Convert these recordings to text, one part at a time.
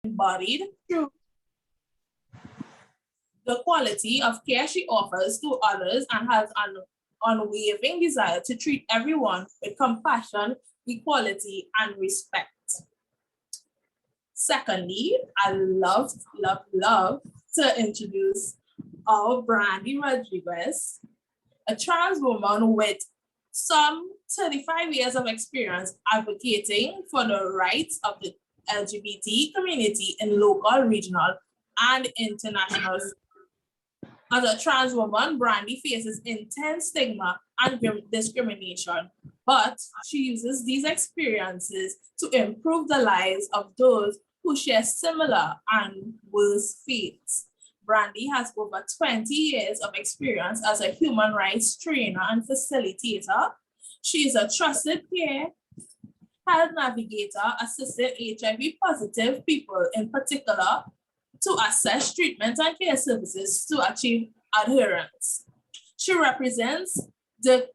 embodied through the quality of care she offers to others and has an unwavering desire to treat everyone with compassion, equality, and respect. Secondly, I love to introduce our Brandy Rodriguez, a trans woman with some 35 years of experience advocating for the rights of the LGBT community in local, regional, and international. As a trans woman, Brandy faces intense stigma and discrimination, but she uses these experiences to improve the lives of those who share similar and worse fates. Brandy has over 20 years of experience as a human rights trainer and facilitator. She is a trusted peer, health navigator, assisting HIV positive people in particular to assess treatment and care services to achieve adherence. She represents the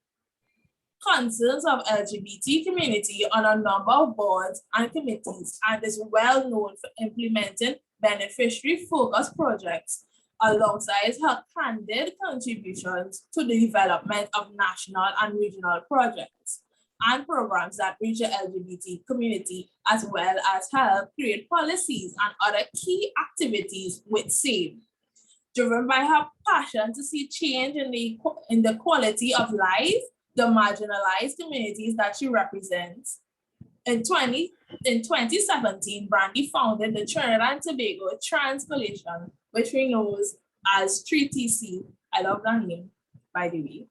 concerns of LGBT community on a number of boards and committees and is well known for implementing beneficiary-focused projects alongside her candid contributions to the development of national and regional projects and programs that reach the LGBT community, as well as help create policies and other key activities with SAVE. Driven by her passion to see change in the quality of life, the marginalized communities that she represents. In 2017, Brandy founded the Trinidad and Tobago Trans Coalition, which we know as 3TC. I love that name, by the way.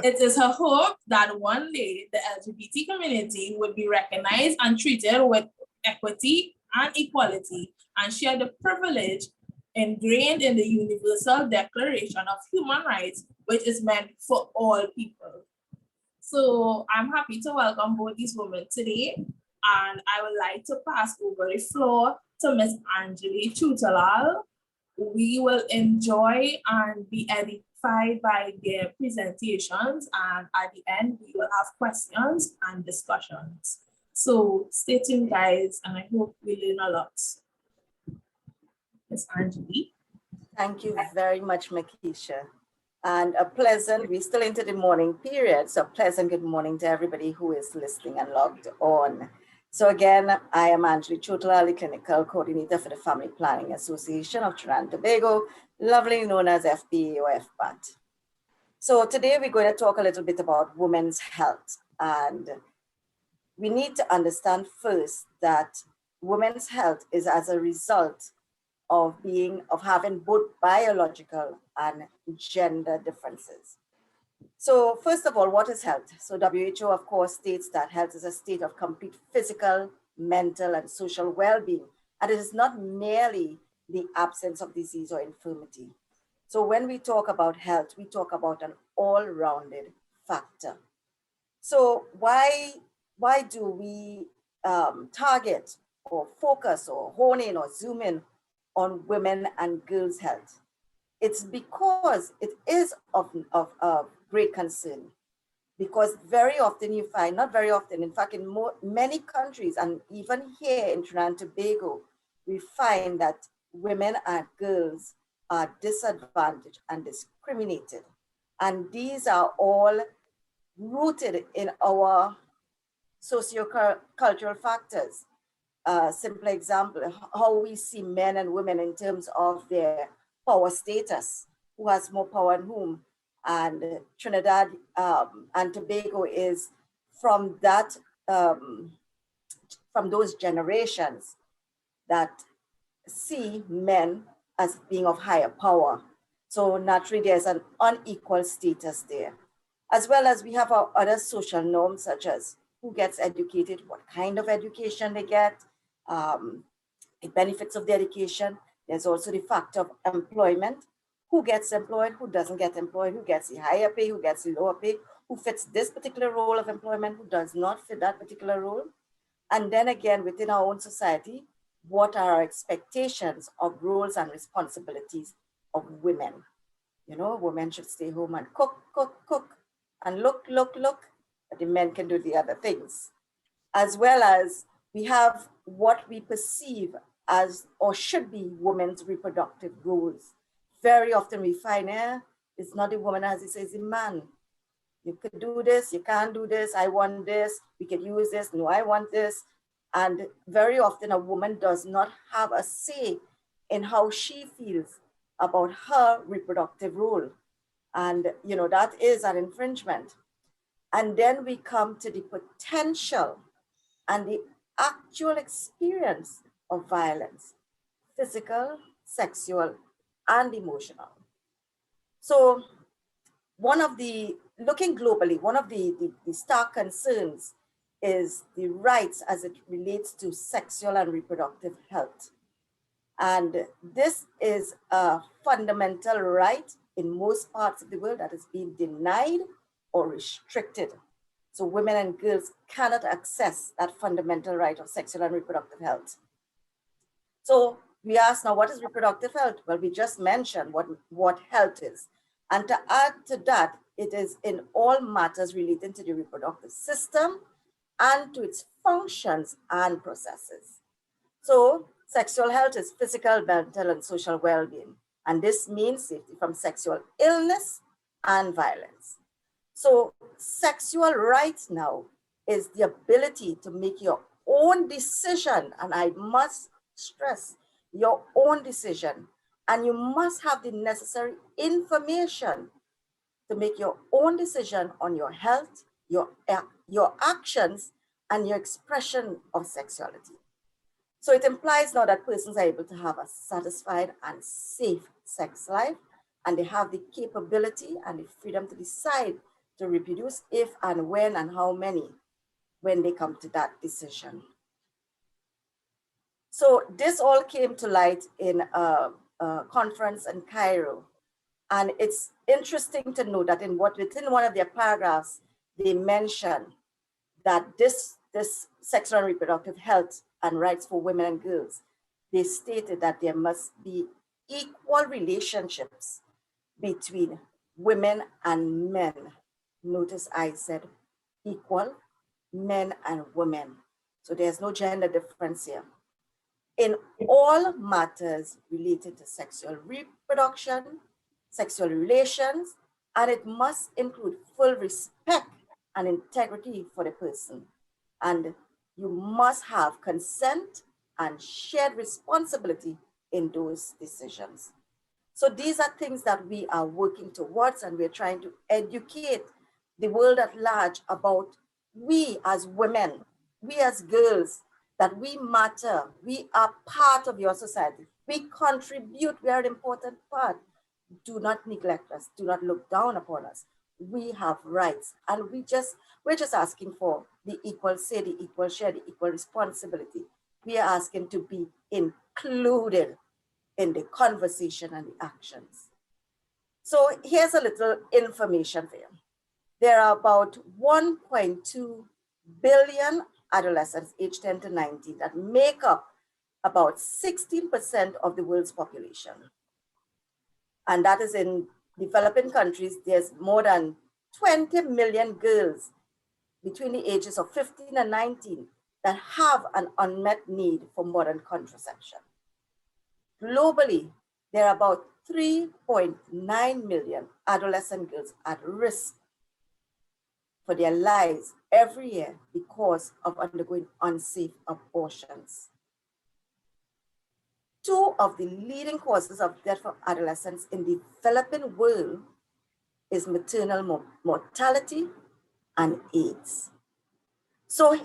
It is her hope that one day the LGBT community would be recognized and treated with equity and equality and share the privilege ingrained in the Universal Declaration of Human Rights, which is meant for all people. So I'm happy to welcome both these women today, and I would like to pass over the floor to Ms. Angelie Chotalal. We will enjoy and be edified by their presentations, and at the end, we will have questions and discussions. So stay tuned, guys, and I hope we learn a lot. Ms. Angelie. Thank you very much, Makeisa. And we're still into the morning period, so pleasant good morning to everybody who is listening and logged on. So again, I am Angelie Chotalal, the Clinical Coordinator for the Family Planning Association of Trinidad and Tobago, lovely known as FPA or FPATT. So today we're going to talk a little bit about women's health. And we need to understand first that women's health is as a result of having both biological and gender differences. So first of all, what is health? So WHO, of course, states that health is a state of complete physical, mental, and social well-being. And it is not merely the absence of disease or infirmity. So when we talk about health, we talk about an all-rounded factor. So why do we target or focus or hone in or zoom in on women and girls' health? It's because it is of great concern, because very often you find, not very often, in fact, in many countries, and even here in Trinidad and Tobago, we find that women and girls are disadvantaged and discriminated. And these are all rooted in our socio-cultural factors. Simple example, how we see men and women in terms of their power status, who has more power and whom. And Trinidad and Tobago is from that, from those generations that see men as being of higher power. So naturally there's an unequal status there. As well as we have our other social norms, such as who gets educated, what kind of education they get, the benefits of the education. There's also the factor of employment. Who gets employed, who doesn't get employed, who gets the higher pay, who gets the lower pay, who fits this particular role of employment, who does not fit that particular role. And then again, within our own society, what are our expectations of roles and responsibilities of women? You know, women should stay home and cook, and look, but the men can do the other things. As well as we have what we perceive as or should be women's reproductive roles. Very often we find it's not the woman, as it says, the man. You could do this, you can't do this, I want this, we could use this, no, I want this. And very often a woman does not have a say in how she feels about her reproductive role. And that is an infringement. And then we come to the potential and the actual experience of violence, physical, sexual, and emotional. So looking globally, one of the stark concerns is the rights as it relates to sexual and reproductive health. And this is a fundamental right in most parts of the world that is being denied or restricted. So women and girls cannot access that fundamental right of sexual and reproductive health. So we ask now, what is reproductive health? Well, we just mentioned what health is. And to add to that, it is in all matters relating to the reproductive system and to its functions and processes. So sexual health is physical, mental, and social well-being. And this means safety from sexual illness and violence. So sexual rights now is the ability to make your own decision. And I must stress your own decision. And you must have the necessary information to make your own decision on your health, your actions, and your expression of sexuality. So it implies now that persons are able to have a satisfied and safe sex life, and they have the capability and the freedom to decide to reproduce if and when and how many when they come to that decision. So this all came to light in a conference in Cairo. And it's interesting to know that within one of their paragraphs, they mention that this sexual and reproductive health and rights for women and girls, they stated that there must be equal relationships between women and men. Notice I said equal, men and women. So there's no gender difference here. In all matters related to sexual reproduction, sexual relations, and it must include full respect and integrity for the person. And you must have consent and shared responsibility in those decisions. So these are things that we are working towards, and we're trying to educate the world at large about we as women, we as girls, that we matter, we are part of your society. We contribute, we are an important part. Do not neglect us, do not look down upon us. We have rights, and we're just asking for the equal say, the equal share, the equal responsibility. We are asking to be included in the conversation and the actions. So here's a little information for you. There are about 1.2 billion adolescents aged 10 to 19 that make up about 16% of the world's population. And that is in developing countries. There's more than 20 million girls between the ages of 15 and 19 that have an unmet need for modern contraception. Globally, there are about 3.9 million adolescent girls at risk for their lives every year because of undergoing unsafe abortions. 2 of the leading causes of death for adolescents in the developing world is maternal mortality and AIDS. So,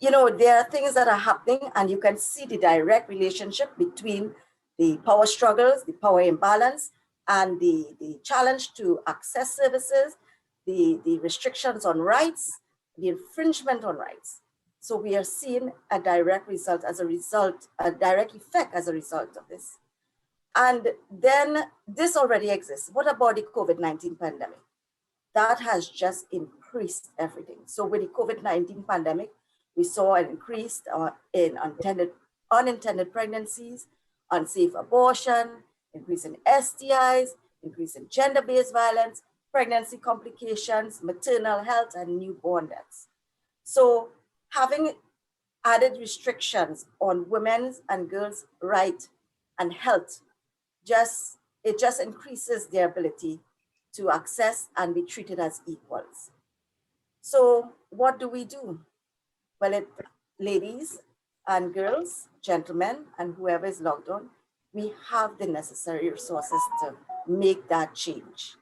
there are things that are happening, and you can see the direct relationship between the power struggles, the power imbalance, and the challenge to access services, the restrictions on rights, the infringement on rights. So we are seeing a direct effect as a result of this. And then this already exists. What about the COVID-19 pandemic? That has just increased everything. So with the COVID-19 pandemic, we saw an increase in unintended pregnancies, unsafe abortion, increase in STIs, increase in gender-based violence, pregnancy complications, maternal health, and newborn deaths. So having added restrictions on women's and girls' right and health, it just increases their ability to access and be treated as equals. So what do we do? Well, ladies and girls, gentlemen, and whoever is logged on, we have the necessary resources to make that change.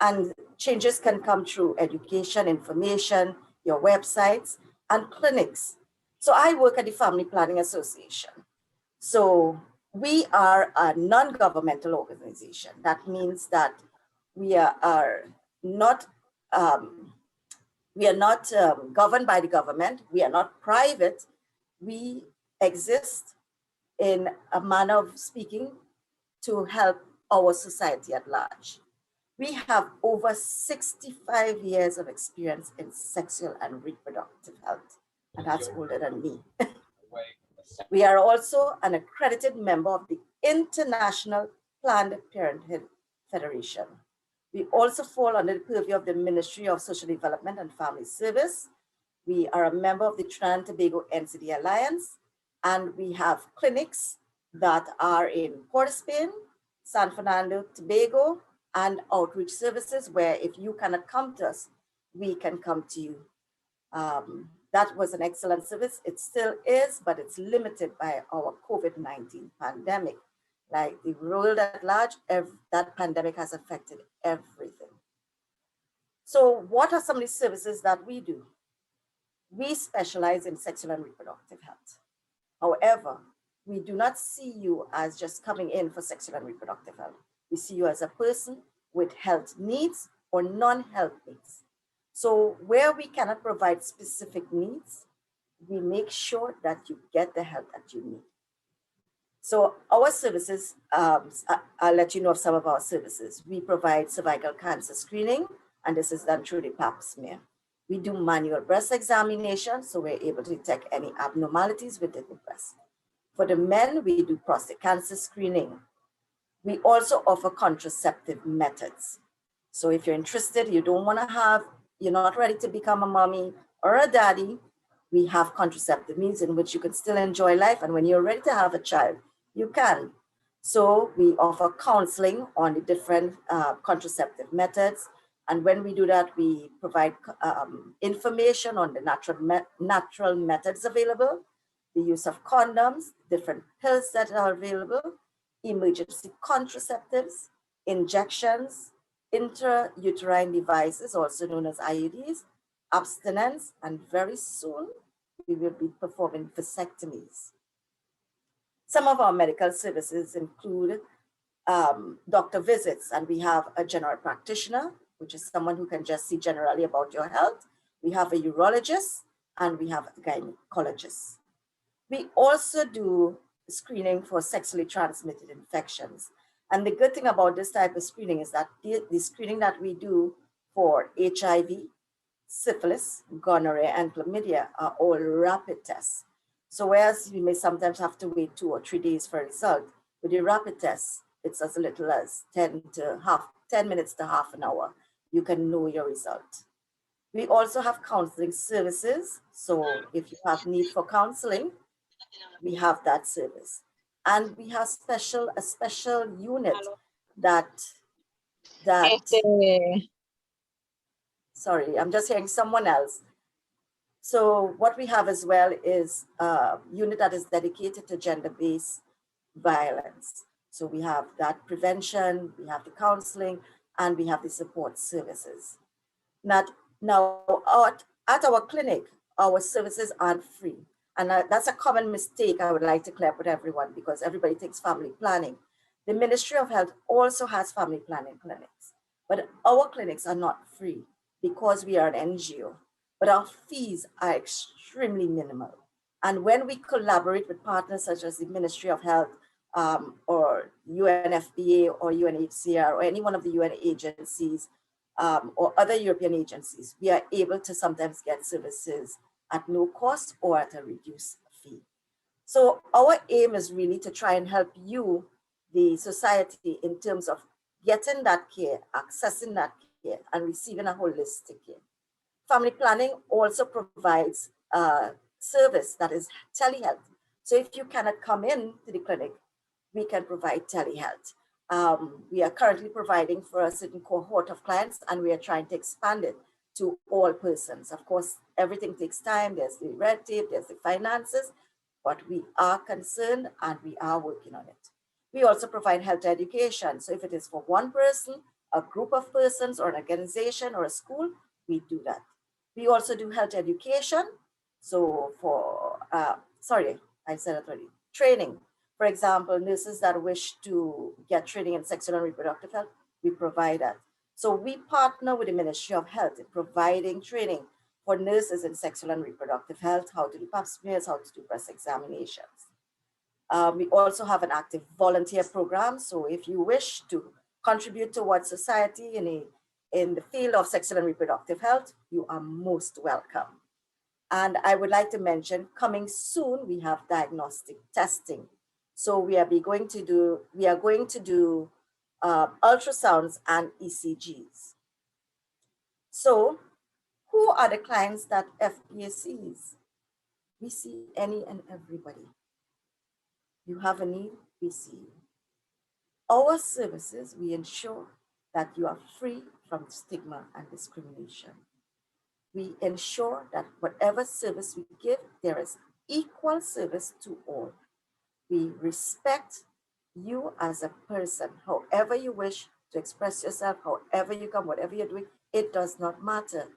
And changes can come through education, information, your websites, and clinics. So I work at the Family Planning Association. So we are a non-governmental organization. That means that we are not governed by the government. We are not private. We exist in a manner of speaking to help our society at large. We have over 65 years of experience in sexual and reproductive health, and that's older than me. We are also an accredited member of the International Planned Parenthood Federation. We also fall under the purview of the Ministry of Social Development and Family Service. We are a member of the Trinidad and Tobago NCD Alliance, and we have clinics that are in Port of Spain, San Fernando, Tobago, and outreach services where if you cannot come to us, we can come to you. That was an excellent service. It still is, but it's limited by our COVID-19 pandemic. Like the world at large, that pandemic has affected everything. So what are some of the services that we do? We specialize in sexual and reproductive health. However, we do not see you as just coming in for sexual and reproductive health. We see you as a person with health needs or non-health needs. So where we cannot provide specific needs, we make sure that you get the help that you need. So our services, I'll let you know of some of our services. We provide cervical cancer screening, and this is done through the pap smear. We do manual breast examination, so we're able to detect any abnormalities within the breast. For the men, we do prostate cancer screening. We also offer contraceptive methods. So if you're interested, you're not ready to become a mommy or a daddy, we have contraceptive means in which you can still enjoy life. And when you're ready to have a child, you can. So we offer counseling on the different contraceptive methods. And when we do that, we provide information on the natural methods available, the use of condoms, different pills that are available, emergency contraceptives, injections, intrauterine devices, also known as IUDs, abstinence, and very soon we will be performing vasectomies. Some of our medical services include doctor visits, and we have a general practitioner, which is someone who can just see generally about your health. We have a urologist, and we have a gynecologist. We also do screening for sexually transmitted infections. And the good thing about this type of screening is that the screening that we do for HIV, syphilis, gonorrhea, and chlamydia are all rapid tests. So whereas you may sometimes have to wait 2 or 3 days for a result, with the rapid tests, it's as little as 10 minutes to half an hour. You can know your result. We also have counseling services. So if you have need for counseling, we have that service. And we have a special unit sorry, I'm just hearing someone else. So what we have as well is a unit that is dedicated to gender-based violence. So we have that prevention, we have the counseling, and we have the support services. Now at our clinic, our services aren't free. And that's a common mistake I would like to clear up with everyone, because everybody thinks family planning. The Ministry of Health also has family planning clinics, but our clinics are not free because we are an NGO, but our fees are extremely minimal. And when we collaborate with partners such as the Ministry of Health or UNFPA or UNHCR or any one of the UN agencies or other European agencies, we are able to sometimes get services at no cost or at a reduced fee. So our aim is really to try and help you, the society, in terms of getting that care, accessing that and receiving a holistic care. Family planning also provides service that is telehealth. So if you cannot come in to the clinic, we can provide telehealth. We are currently providing for a certain cohort of clients, and we are trying to expand it to all persons. Of course, everything takes time. There's the red tape, there's the finances, but we are concerned and we are working on it. We also provide health education. So if it is for one person, a group of persons, or an organization or a school, we do that. We also do health education. So for, sorry, I said it already, training. For example, nurses that wish to get training in sexual and reproductive health, we provide that. So we partner with the Ministry of Health in providing training for nurses in sexual and reproductive health, how to do pap smears, how to do breast examinations. We also have an active volunteer program. So if you wish to contribute towards society in the field of sexual and reproductive health, you are most welcome. And I would like to mention, coming soon, we have diagnostic testing. So we are going to do ultrasounds and ECGs. So who are the clients that FPA sees? We see any and everybody. You have a need, we see you. Our services, we ensure that you are free from stigma and discrimination. We ensure that whatever service we give, there is equal service to all. We respect you as a person, however you wish to express yourself, however you come, whatever you're doing, it does not matter,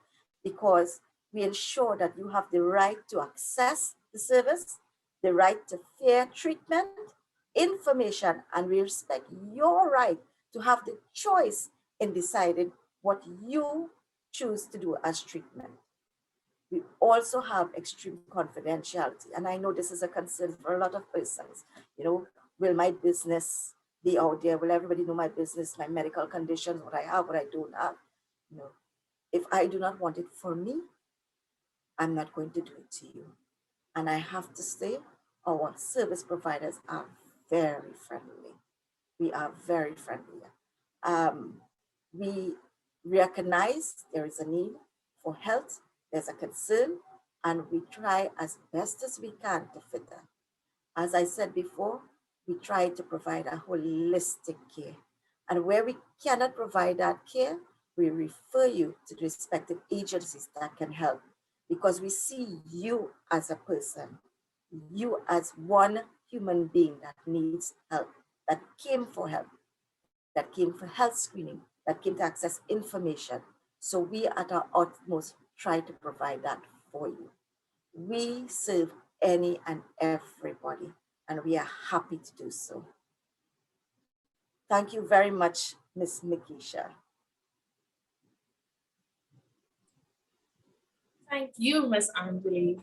because we ensure that you have the right to access the service, the right to fair treatment, information, and we respect your right to have the choice in deciding what you choose to do as treatment. We also have extreme confidentiality. And I know this is a concern for a lot of persons. You know, will my business be out there? Will everybody know my business, my medical conditions, what I have, what I don't have? You know, if I do not want it for me, I'm not going to do it to you. And I have to say, our service providers are very friendly. We are very friendly. We recognize there is a need for health, there's a concern, and we try as best as we can to fit that. As I said before, we try to provide a holistic care. And where we cannot provide that care, we refer you to the respective agencies that can help, because we see you as a person, you as one human being that needs help, that came for help, that came for health screening, that came to access information. So we at our utmost try to provide that for you. We serve any and everybody, and we are happy to do so. Thank you very much, Ms. Makeisa. Thank you, Ms. Angelie.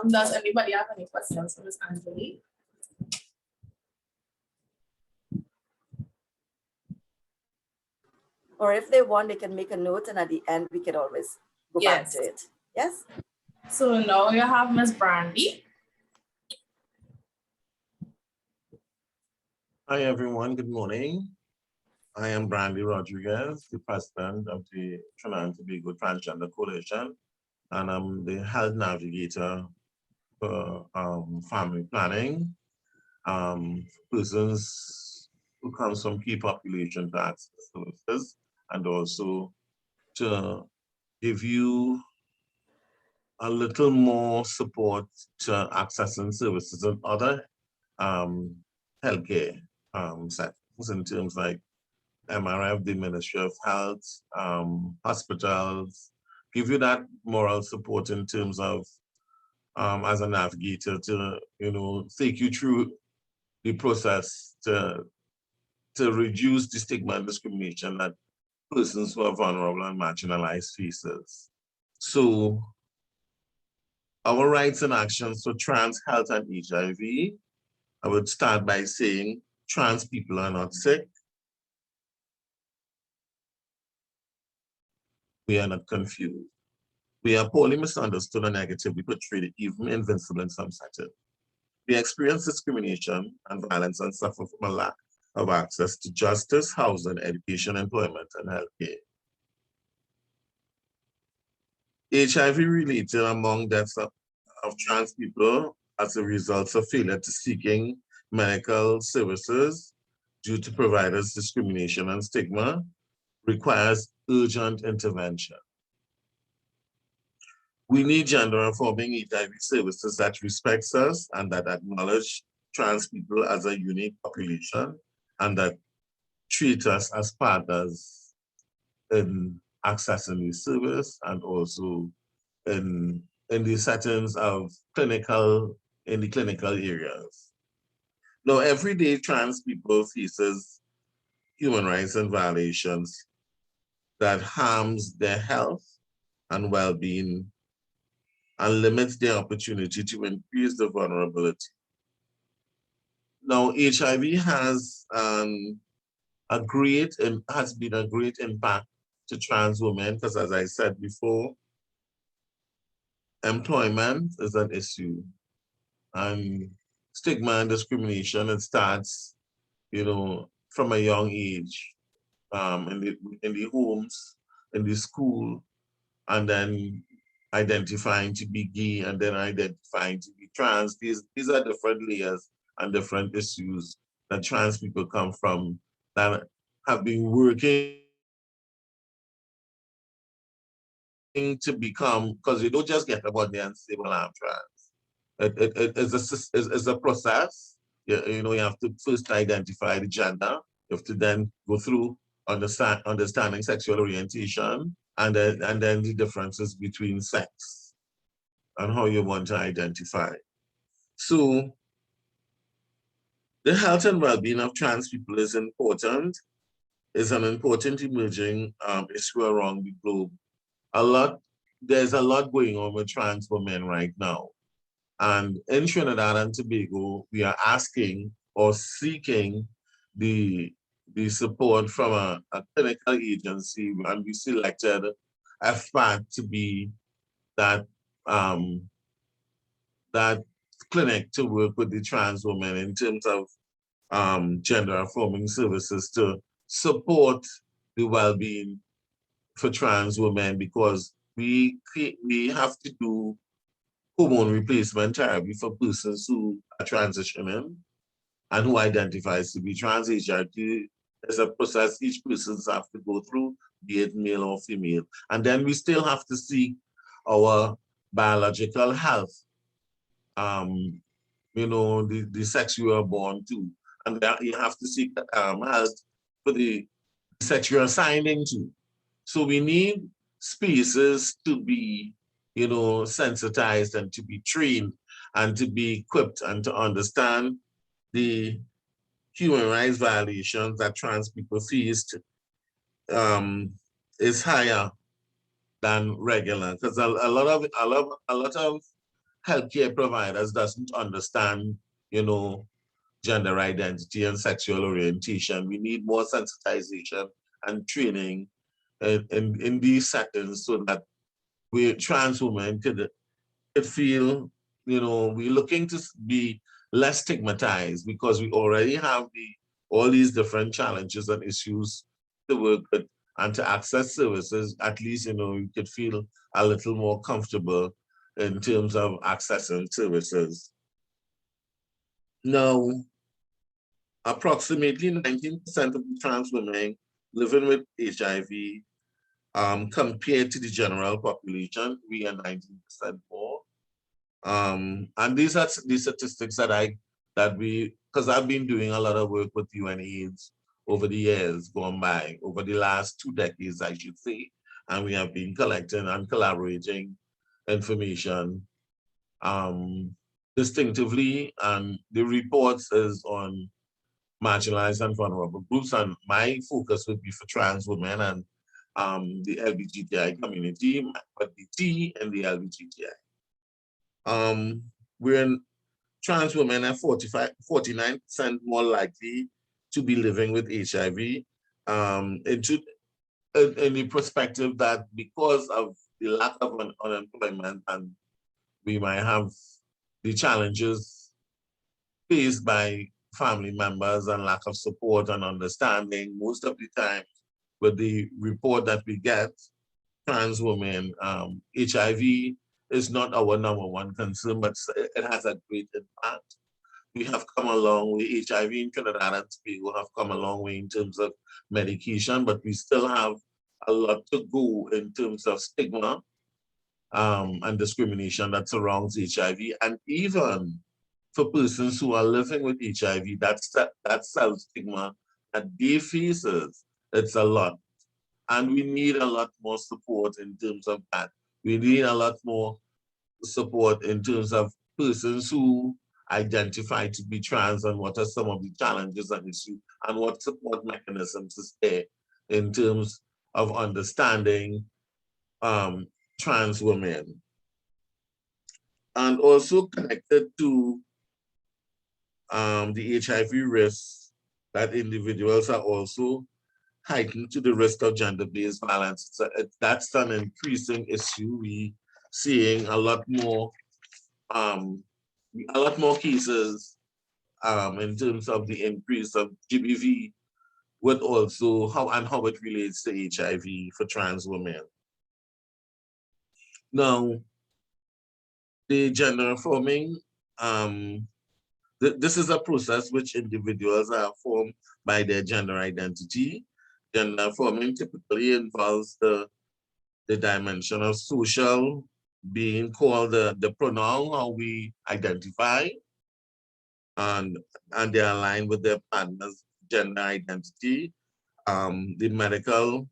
Does anybody have any questions for Ms. Angelie? Or if they want, they can make a note, and at the end, we can always go back to it. Yes? So now you have Ms. Brandy. Hi, everyone. Good morning. I am Brandy Rodriguez, the president of the Trinidad and Tobago Transgender Coalition, and I'm the health navigator for family planning, persons who come from key population to access services, and also to give you a little more support to accessing services and other healthcare settings in terms like MRF, the Ministry of Health, hospitals, give you that moral support in terms of as a navigator to, you know, take you through the process to reduce the stigma and discrimination that persons who are vulnerable and marginalized faces. So our rights and actions for trans health and HIV, I would start by saying trans people are not sick. We are not confused. We are poorly misunderstood and negatively portrayed, even invincible in some settings. We experience discrimination and violence and suffer from a lack of access to justice, housing, education, employment, and healthcare. HIV related among deaths of trans people as a result of failure to seeking medical services due to providers' discrimination and stigma requires urgent intervention. We need gender-affirming HIV services that respects us and that acknowledge trans people as a unique population and that treat us as partners in accessing the service and also in the settings of in the clinical areas. Now, everyday trans people faces human rights and violations that harms their health and well-being and limits their opportunity to increase the vulnerability. Now, HIV has been a great impact to trans women because, as I said before, employment is an issue, and stigma and discrimination, it starts, from a young age, in the homes, in the school, and then identifying to be gay and then identifying to be trans. These are different layers and different issues that trans people come from that have been working to become, because you don't just get about there and say, well, I'm trans. It's a process. You have to first identify the gender. You have to then go through understanding sexual orientation and then the differences between sex and how you want to identify. So the health and well-being of trans people is an important emerging issue around the globe. There's a lot going on with trans women right now. And in Trinidad and Tobago, we are asking or seeking the support from a clinical agency, and we selected FPATT to be that clinic to work with the trans women in terms of gender affirming services to support the well-being for trans women, because we have to do hormone replacement therapy for persons who are transitioning and who identifies to be trans. HRT is a process each person has to go through, be it male or female. And then we still have to seek our biological health, the sex you are born to. And you have to seek health for the sex you're assigned into. So we need spaces to be, sensitized and to be trained and to be equipped and to understand the human rights violations that trans people faced is higher than regular, because a lot of healthcare providers doesn't understand, gender identity and sexual orientation. We need more sensitization and training in these settings so that trans women could feel, we're looking to be less stigmatized, because we already have all these different challenges and issues to work with and to access services. At least, you could feel a little more comfortable in terms of accessing services. Now, approximately 19% of the trans women living with HIV, compared to the general population, we are 19% more. And these are the statistics because I've been doing a lot of work with UNAIDS over the years gone by, over the last 2 decades, I should say. And we have been collecting and collaborating information distinctively, and the reports is on marginalized and vulnerable groups. And my focus would be for trans women and the LGBTI community, but the T and the LGBTI. Trans women are 49% more likely to be living with HIV, in the perspective that because of the lack of unemployment, and we might have the challenges faced by family members and lack of support and understanding, most of the time with the report that we get, trans women. HIV is not our #1 concern, but it has a great impact. We have come a long way. HIV in Trinidad and Tobago have come a long way in terms of medication, but we still have a lot to go in terms of stigma and discrimination that surrounds HIV. And even for persons who are living with HIV, that self-stigma that they faces, it's a lot. And we need a lot more support in terms of that. We need a lot more support in terms of persons who identify to be trans and what are some of the challenges and issues and what support mechanisms is there in terms of understanding trans women. And also connected to the HIV risks, that individuals are also heightened to the risk of gender-based violence. So that's an increasing issue. We seeing a lot more cases in terms of the increase of GBV, with also how it relates to HIV for trans women. Now, the gender affirming, this is a process which individuals are formed by their gender identity. Gender affirming typically involves the dimension of social being called the pronoun, how we identify, and they align with their partner's gender identity. The medical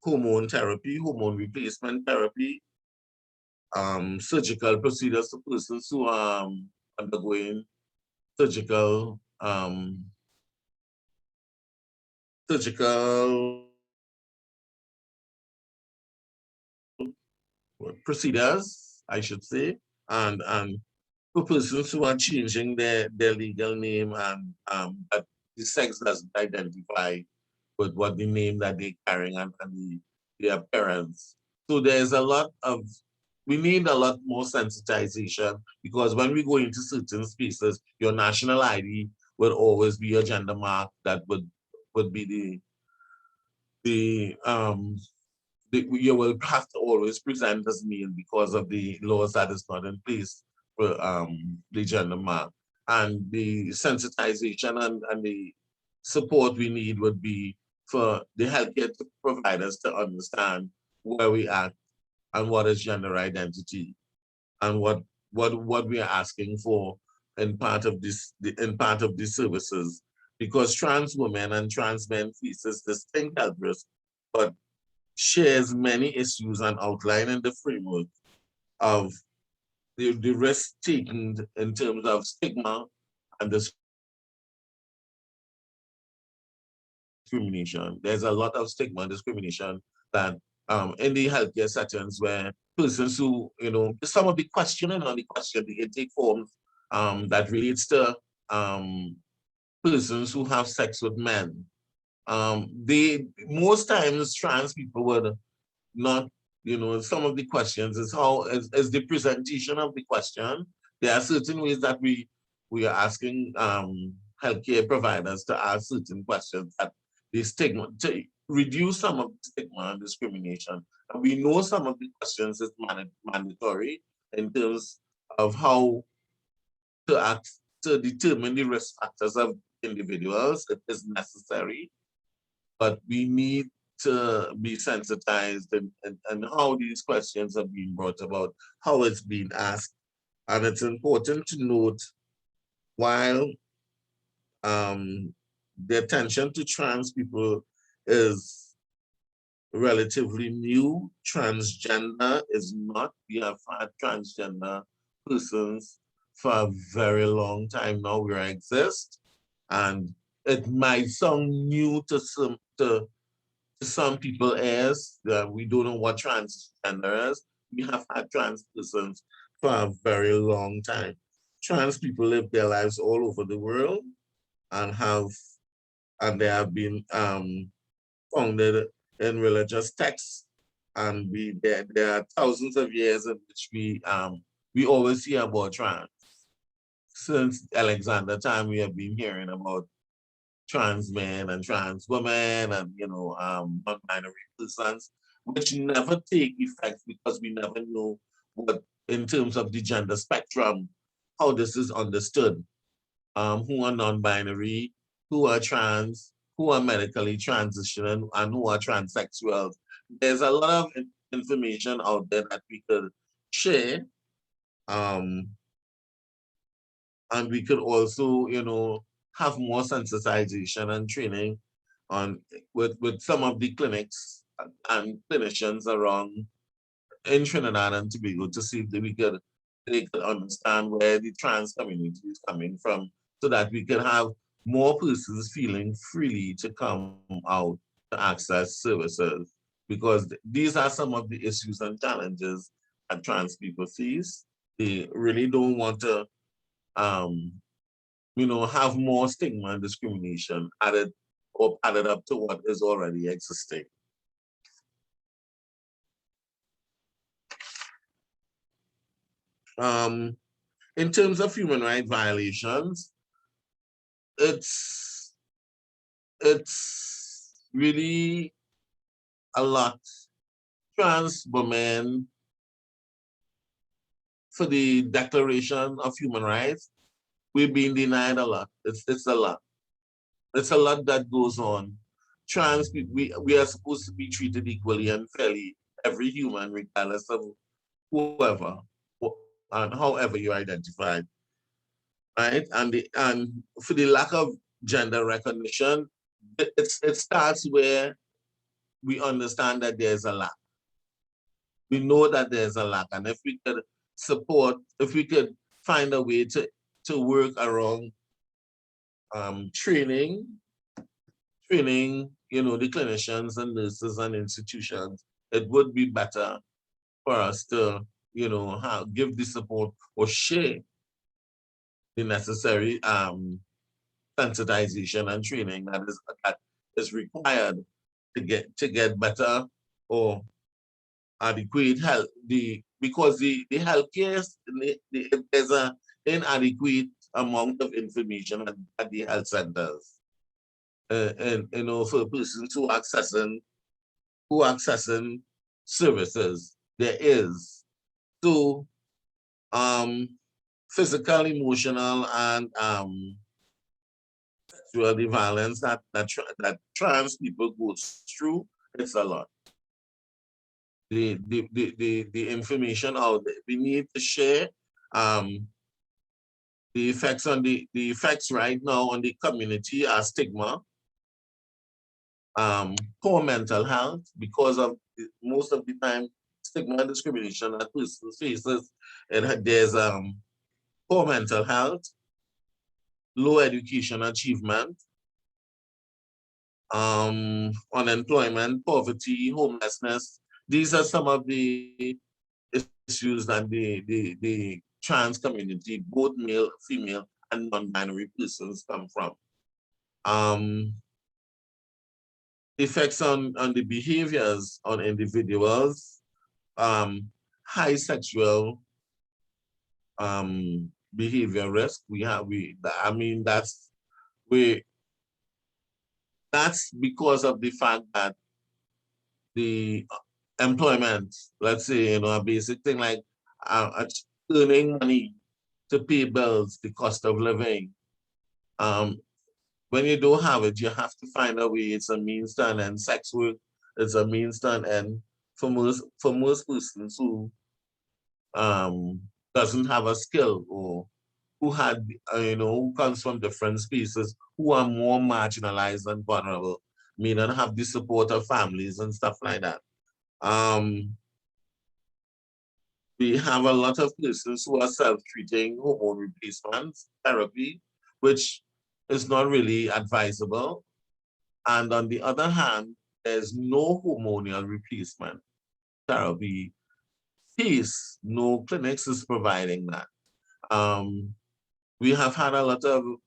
hormone therapy, hormone replacement therapy, surgical procedures for persons who are undergoing surgical procedures, I should say, and for persons who are changing their legal name and the sex doesn't identify with what the name that they're carrying and their parents. So there's a lot of, we need a lot more sensitization, because when we go into certain spaces, your national ID would always be a gender mark that would be you will have to always present as male because of the laws that is not in place for the gender mark. And the sensitization and the support we need would be for the healthcare providers to understand where we are and what is gender identity and what we are asking for in part of these services, because trans women and trans men faces distinct health risks, but shares many issues and outline in the framework of the risk taken in terms of stigma and discrimination. There's a lot of stigma and discrimination that in the healthcare settings where persons who, some of the questioning on the intake forms that relates to persons who have sex with men. Most times trans people would not, some of the questions is is the presentation of the question. There are certain ways that we are asking healthcare providers to ask certain questions that the stigma, to reduce some of the stigma and discrimination. And we know some of the questions is mandatory in terms of how to act to determine the risk factors of individuals. It is necessary, but we need to be sensitized and how these questions are being brought about, how it's being asked. And it's important to note, while the attention to trans people is relatively new, transgender is not. We have had transgender persons for a very long time now. We exist, and it might sound new to some people as we don't know what transgender is. We have had trans persons for a very long time. Trans people live their lives all over the world and they have been founded in religious texts, and there are thousands of years in which we always hear about trans. Since Alexander time, we have been hearing about trans men and trans women and non-binary persons, which never take effect because we never know what, in terms of the gender spectrum, how this is understood. Who are non-binary, who are trans, who are medically transitioning, and who are transsexuals. There's a lot of information out there that we could share. And we could also, you know, have more sensitization and training on with some of the clinics and clinicians around in Trinidad and Tobago to see if they could understand where the trans community is coming from, so that we can have more persons feeling freely to come out to access services, because these are some of the issues and challenges that trans people face. They really don't want to you know, have more stigma and discrimination added up to what is already existing. In terms of human rights violations, it's really a lot. Trans women, for the Declaration of Human Rights, we've been denied a lot. It's a lot. It's a lot that goes on. Trans, we are supposed to be treated equally and fairly, every human, regardless of whoever and however you identify, right? And for the lack of gender recognition, it starts where we understand that there's a lack. We know that there's a lack, and if we could support, if we could find a way to work around training, you know, the clinicians and nurses and institutions, it would be better for us to, you know, give the support or share the necessary sensitization and training that is required to get better or adequate health. Because the healthcare, there's an inadequate amount of information at the health centers. And you know, for persons who are accessing services, there is. So physical, emotional, and sexual violence that trans people go through, it's a lot. The information out there, we need to share the effects right now on the community are stigma, poor mental health, because of most of the time stigma and discrimination that persons faces. There's poor mental health, low education achievement, unemployment, poverty, homelessness. These are some of the issues that the trans community, both male, female, and non-binary persons come from. Effects on the behaviors on individuals, high sexual behavior risk. That's because of the fact that the employment, let's say, you know, a basic thing like earning money to pay bills, the cost of living. When you don't have it, you have to find a way. It's a means to an end. Sex work is a means to an end for most persons who doesn't have a skill, or who had, you know, who comes from different spaces, who are more marginalized and vulnerable, may not have the support of families and stuff like that. We have a lot of persons who are self-treating hormone replacement therapy, which is not really advisable. And on the other hand, there's no hormonal replacement therapy piece. No clinics is providing that. We have had a lot of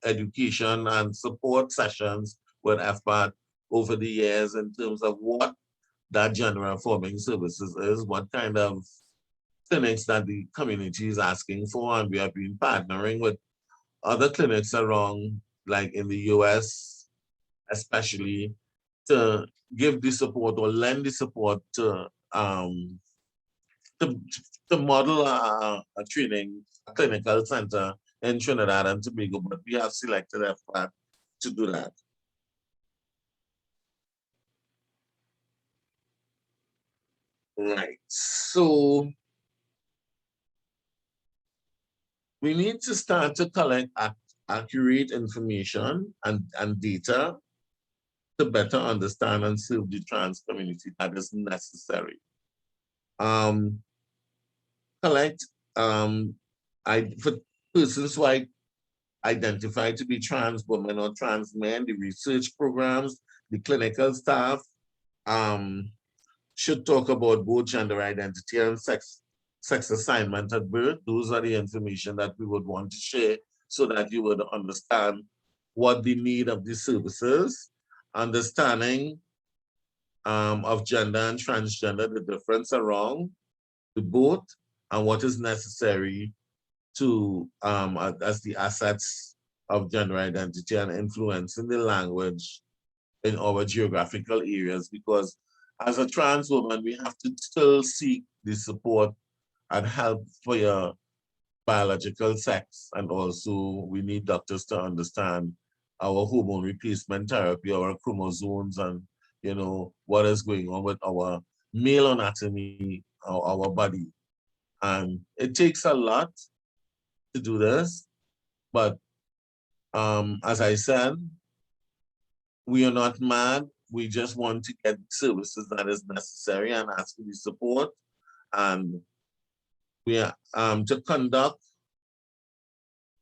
education and support sessions with FPATT over the years in terms of what that gender informing services is, what kind of clinics that the community is asking for, and we have been partnering with other clinics around, like in the US, especially, to give the support or lend the support um, to, to model a training, a clinical center in Trinidad and Tobago, but we have selected FPATT to do that. Right, so we need to start to collect accurate information and data to better understand and serve the trans community that is necessary. Collect for persons who identify to be trans women or trans men, the research programs, the clinical staff should talk about both gender identity and sex assignment at birth. Those are the information that we would want to share so that you would understand what the need of the services, understanding of gender and transgender, the difference around the both, and what is necessary to as the assets of gender identity and influencing the language in our geographical areas, because as a trans woman, we have to still seek the support and help for your biological sex. And also we need doctors to understand our hormone replacement therapy, our chromosomes, and you know, what is going on with our male anatomy, our body. And it takes a lot to do this, but as I said, we are not mad. We just want to get services that is necessary and ask for the support. And we are to conduct,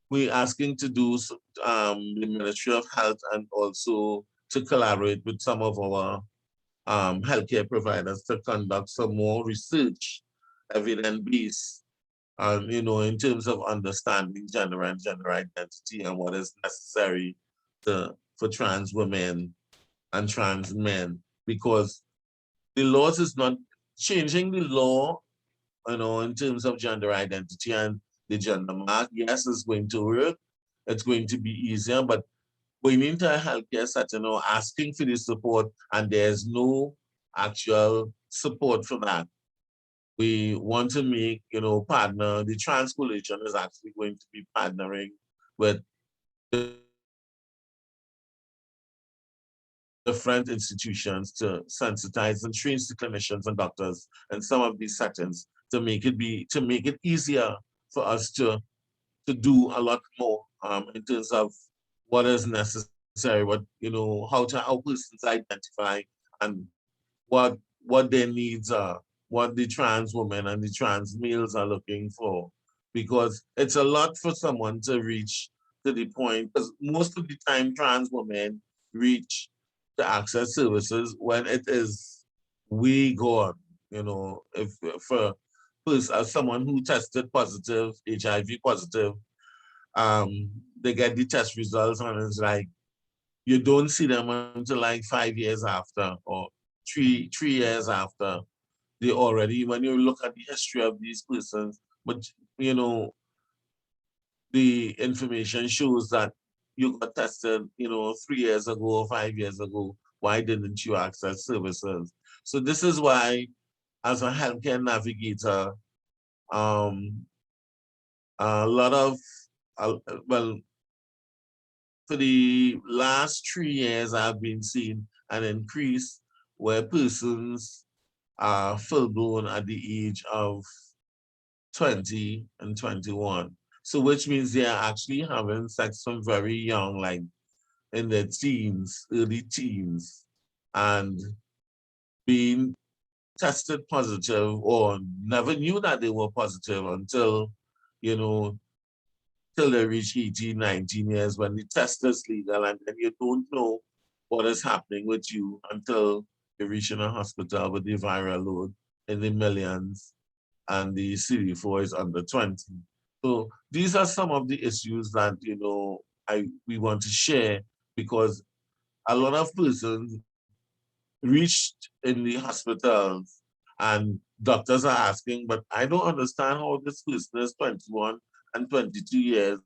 we're asking to do the Ministry of Health and also to collaborate with some of our healthcare providers to conduct some more research, evidence-based, you know, in terms of understanding gender and gender identity and what is necessary for trans women and trans men, because the laws is not changing the law, you know, in terms of gender identity and the gender mark. Yes, it's going to work. It's going to be easier, but going into a healthcare setting, you know, asking for the support, and there's no actual support for that. We want to make, you know, partner. The Trans Coalition is actually going to be partnering with different institutions to sensitize and train the clinicians and doctors in some of these settings to make it easier for us to do a lot more in terms of what is necessary, what, you know, how persons identify and what their needs are, what the trans women and the trans males are looking for. Because it's a lot for someone to reach to the point, because most of the time trans women reach to access services when it is way gone. You know, if for as someone who tested positive, HIV positive, they get the test results and it's like you don't see them until like 5 years after or three years after. They already, when you look at the history of these persons, but you know, the information shows that you got tested, you know, 3 years ago or 5 years ago. Why didn't you access services? So this is why, as a healthcare navigator, a lot of, well, for the last 3 years, I've been seeing an increase where persons are full blown at the age of 20 and 21. So which means they are actually having sex from very young, like in their teens, early teens, and being tested positive or never knew that they were positive until, you know, till they reach 18, 19 years when the test is legal, and then you don't know what is happening with you until you reach in a hospital with the viral load in the millions and the CD4 is under 20. So these are some of the issues that, you know, we want to share, because a lot of persons reached in the hospitals and doctors are asking, but I don't understand how this person is 21 and 22 years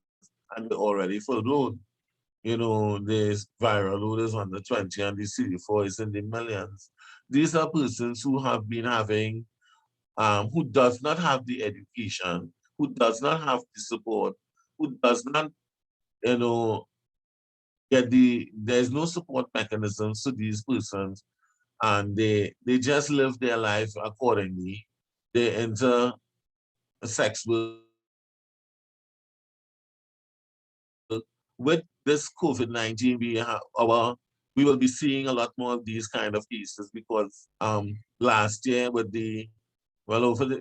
and they're already full blown. you know, this viral load is under 20 and the CD4 is in the millions. These are persons who have been having, who does not have the education, who does not have the support, who does not, you know, get there's no support mechanisms to these persons, and they just live their life accordingly. They enter sex work with this COVID-19. We will be seeing a lot more of these kind of cases because last year with the well over the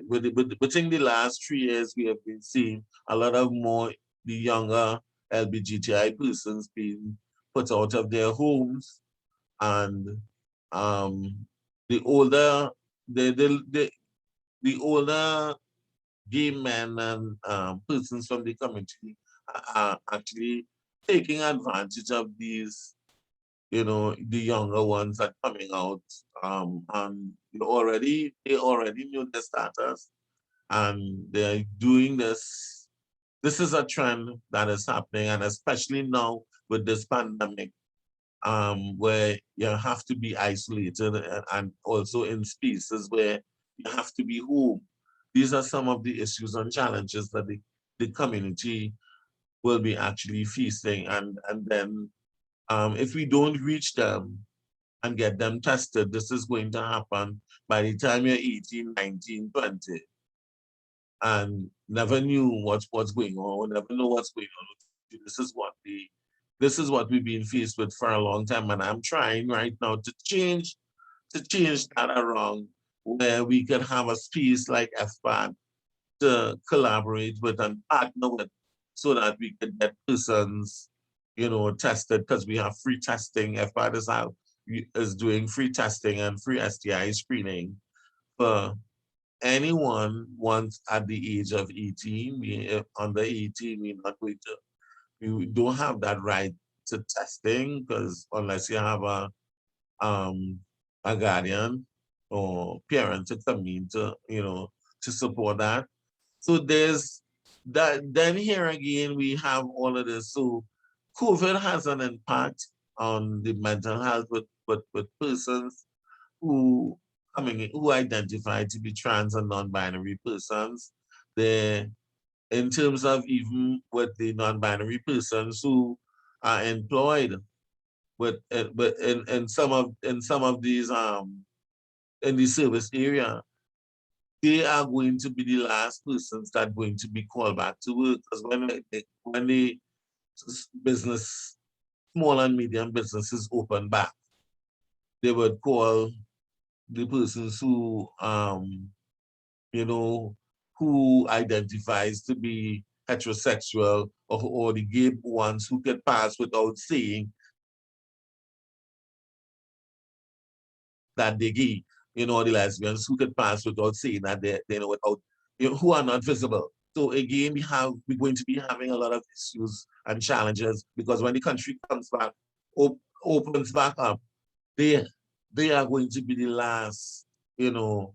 within the last 3 years we have been seeing a lot of more the younger LGBTI persons being put out of their homes, and um the older the older gay men and persons from the community are actually taking advantage of these, you know, the younger ones that are coming out, and they already knew their status, and they're doing this. This is a trend that is happening, and especially now with this pandemic, where you have to be isolated and also in spaces where you have to be home. These are some of the issues and challenges that the community will be actually facing. And then if we don't reach them and get them tested, this is going to happen by the time you're 18, 19, 20, and never knew what's going on, never know what's going on. This is what we've been faced with for a long time, and I'm trying right now to change that around, where we could have a space like FPATT to collaborate with and partner with, so that we could get persons, you know, tested, because we have free testing. FPATT is doing free testing and free STI screening for anyone once at the age of 18. Under 18, we're not going to, we don't have that right to testing, because unless you have a guardian or parent to come in to, you know, to support that. So there's that. Then here again, we have all of this. So COVID has an impact on the mental health with persons who who identify to be trans and non-binary persons. They, in terms of even with the non-binary persons who are employed but in some of these in the service area, they are going to be the last persons that are going to be called back to work, because when the business, small and medium businesses open back, they would call the persons who you know, who identifies to be heterosexual, or the gay ones who can pass without saying that they're gay, you know, the lesbians who could pass without saying that they know, without, you know, who are not visible. So again, we're going to be having a lot of issues and challenges, because when the country comes back, opens back up, they are going to be the last, you know,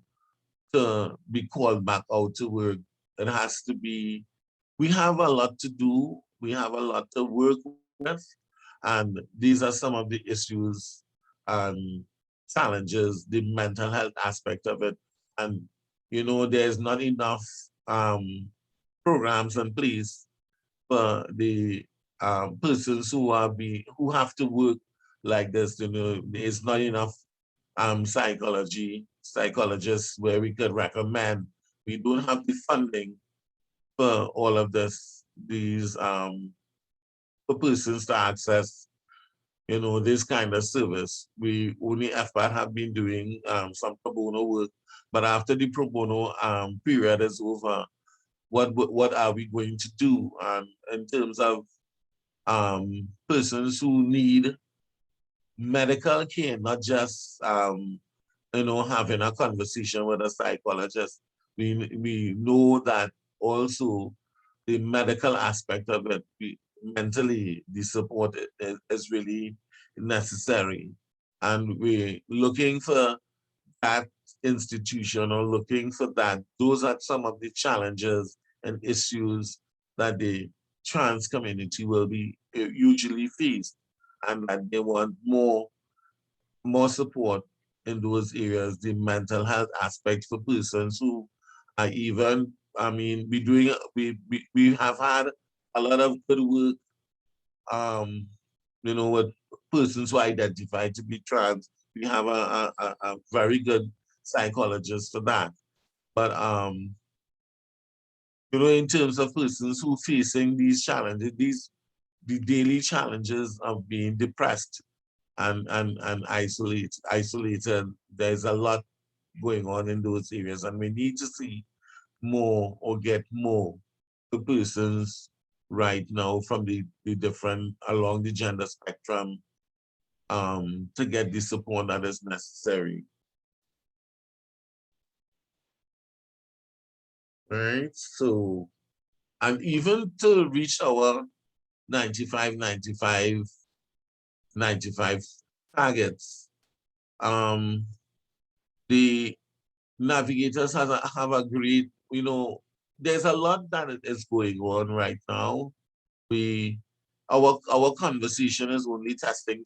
to be called back out to work. It has to be, we have a lot to do, we have a lot to work with, and these are some of the issues and challenges, the mental health aspect of it. And, you know, there's not enough programs in place for the persons who have to work like this. You know, there's not enough psychologists where we could recommend. We don't have the funding for all of these for persons to access, you know, this kind of service. We only FPATT have been doing some pro bono work, but after the pro bono period is over, what are we going to do in terms of persons who need medical care, not just you know, having a conversation with a psychologist. We know that also the medical aspect of it, mentally, the support is really necessary. And we're looking for that institution, or looking for that. Those are some of the challenges and issues that the trans community will be usually faced, and that they want more support in those areas, the mental health aspect for persons who are even, I mean, we have had a lot of good work, you know, with persons who identify to be trans. We have a very good psychologist for that. But, you know, in terms of persons who facing these challenges, the daily challenges of being depressed and isolated, there's a lot going on in those areas, and we need to see more or get more the persons right now from the different along the gender spectrum to get the support that is necessary. Right, so, and even to reach our 95 targets, the navigators have agreed, you know, there's a lot that is going on right now. Our conversation is only testing,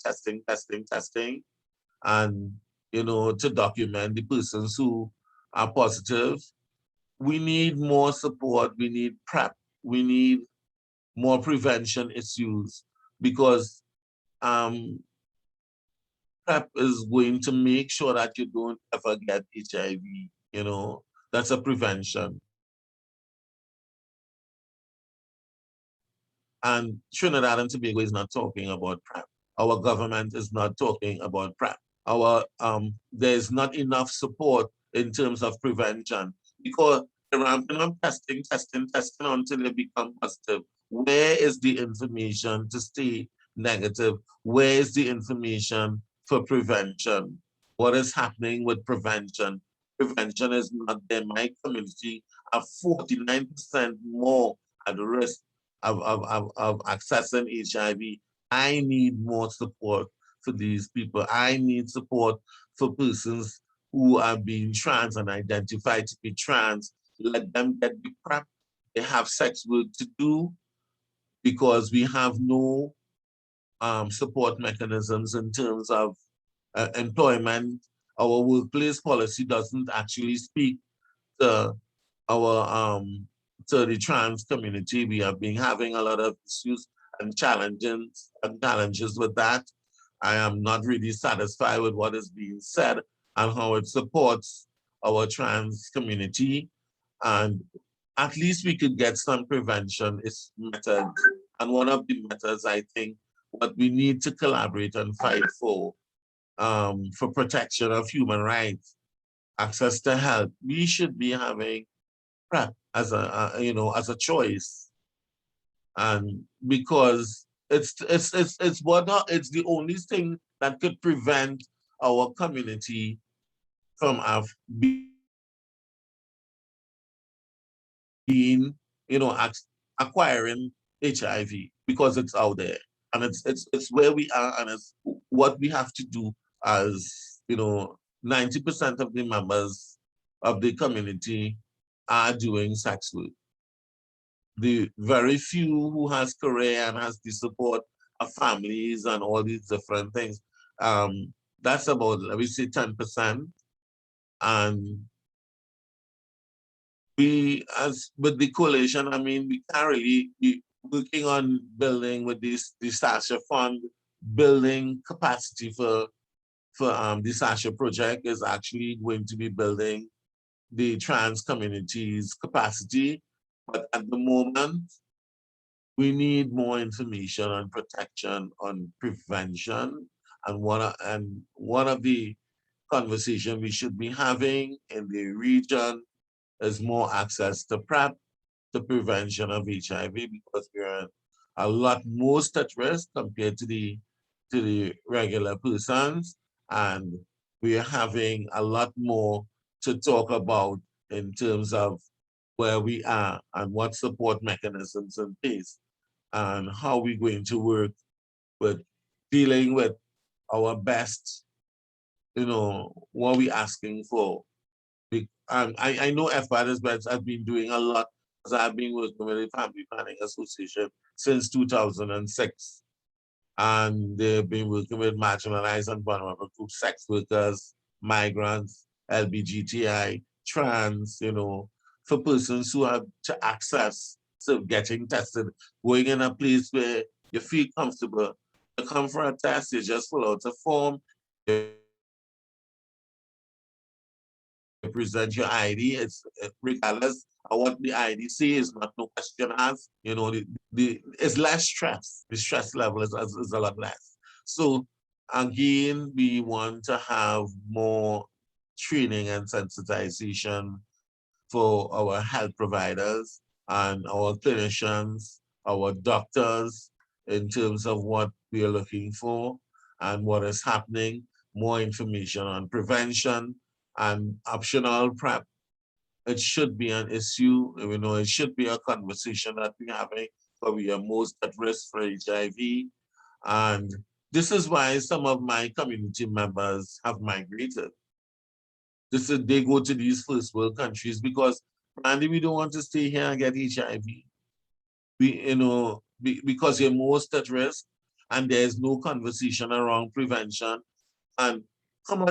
and, you know, to document the persons who are positive. We need more support, we need PrEP, we need more prevention issues, because PrEP is going to make sure that you don't ever get HIV, you know, that's a prevention. And Trinidad and Tobago is not talking about PrEP. Our government is not talking about PrEP. There's not enough support in terms of prevention, because they're ramping up testing until they become positive. Where is the information to stay negative? Where is the information for prevention? What is happening with prevention? Prevention is not there. My community are 49% more at risk of accessing HIV. I need more support for these people. I need support for persons who are being trans and identified to be trans. Let them get the PrEP. They have sex work to do, because we have no support mechanisms in terms of employment. Our workplace policy doesn't actually speak to our to the trans community. We have been having a lot of issues and challenges with that. I am not really satisfied with what is being said and how it supports our trans community. And at least we could get some prevention methods. And one of the methods, I think, what we need to collaborate and fight for protection of human rights, access to health. We should be having PrEP as a choice, and because it's the only thing that could prevent our community from being, acquiring HIV, because it's out there, and it's where we are, and it's what we have to do as 90% of the members of the community are doing sex work. The very few who has career and has the support of families and all these different things, that's about, let me say, 10%. And we, as with the coalition, I mean, we can't really be working on building with the Sasha Fund, building capacity for the Sasha project is actually going to be building the trans community's capacity. But at the moment, we need more information on protection, on prevention, and one of the conversations we should be having in the region is more access to PrEP, the prevention of HIV, because we're a lot most at risk compared to the regular persons, and we're having a lot more to talk about in terms of where we are and what support mechanisms in place, and how we're going to work with dealing with our best, what we're asking for. I know FPATT has been doing a lot because I've been working with the Family Planning Association since 2006. And they've been working with marginalized and vulnerable groups, sex workers, migrants, LGBTI, trans, for persons who have to access, so getting tested, going in a place where you feel comfortable. You come for a test, you just fill out a form, you present your ID, it's regardless of what the ID says, not no question asked, it's less stress. The stress level is a lot less. So again, we want to have more training and sensitization for our health providers and our clinicians, our doctors, in terms of what we are looking for and what is happening, more information on prevention and optional PrEP. It should be an issue, it should be a conversation that we're having, but we are most at risk for HIV. And this is why some of my community members have migrated. They go to these first world countries because, Brandy, we don't want to stay here and get HIV. Because you're most at risk and there's no conversation around prevention. And how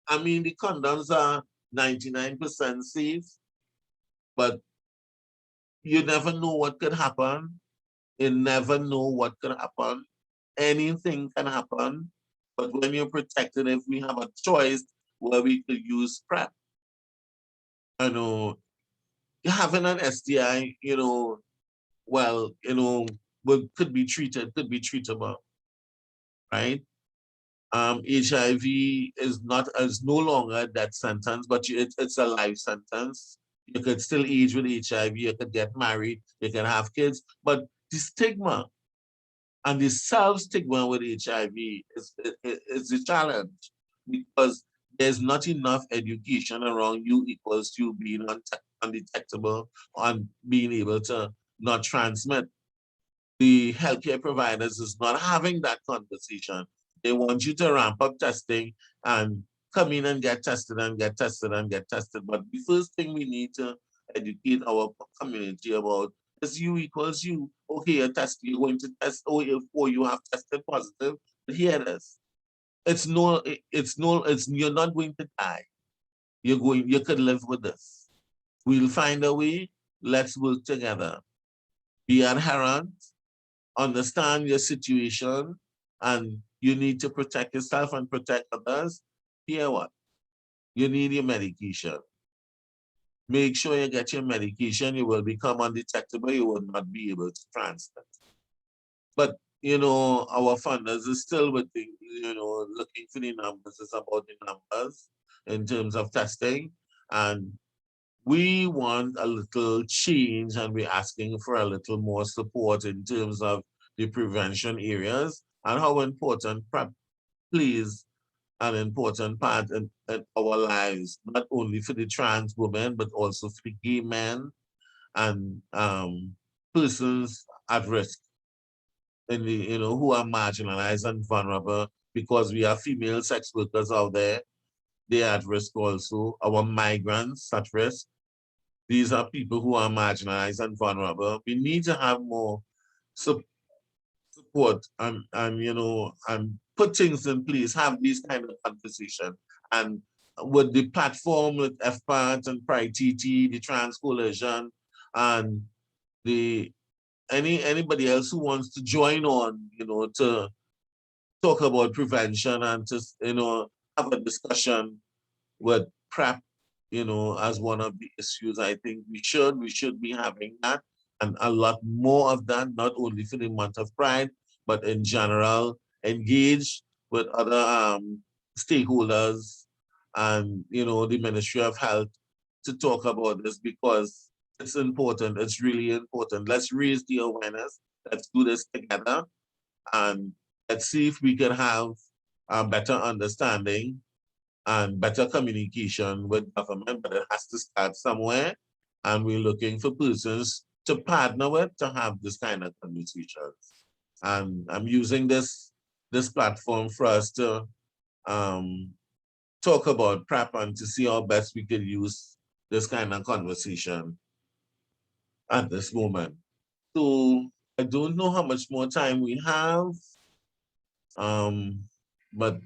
the condoms are 99% safe, but you never know what could happen. You never know what could happen. Anything can happen. But when you're protected, if we have a choice where we could use PrEP, having an STI, could be treated, could be treatable, right? HIV is no longer a death sentence, but it's a life sentence. You could still age with HIV, you could get married, you can have kids, but the stigma and the self-stigma with HIV is the challenge, because there's not enough education around U equals you being undetectable and being able to not transmit. The healthcare providers is not having that conversation. They want you to ramp up testing and come in and get tested and get tested and get tested. But the first thing we need to educate our community about is U equals you. Okay, you're going to test, or you have tested positive, but here it is. You're not going to die. You could live with this. We'll find a way. Let's work together. Be adherent, understand your situation, and you need to protect yourself and protect others. Hear what? You need your medication. Make sure you get your medication. You will become undetectable. You will not be able to transmit. But, our funders is still with the, looking for the numbers. It's about the numbers in terms of testing. And we want a little change, and we're asking for a little more support in terms of the prevention areas and how important PrEP plays an important part in our lives, not only for the trans women, but also for the gay men and persons at risk, and who are marginalized and vulnerable, because we have female sex workers out there. They are at risk also. Our migrants at risk. These are people who are marginalized and vulnerable. We need to have more support and put things in place, have these kind of conversation. And with the platform with FPATT and PrideTT, the Trans Coalition, and anybody else who wants to join on, to talk about prevention and to, have a discussion with PrEP, as one of the issues. I think we should be having that, and a lot more of that, not only for the month of Pride, but in general, engage with other stakeholders and, the Ministry of Health to talk about this, because it's important. It's really important. Let's raise the awareness. Let's do this together, and let's see if we can have a better understanding and better communication with government, but it has to start somewhere. And we're looking for persons to partner with to have this kind of conversations. And I'm using this platform for us to talk about PrEP and to see how best we could use this kind of conversation at this moment. So I don't know how much more time we have, but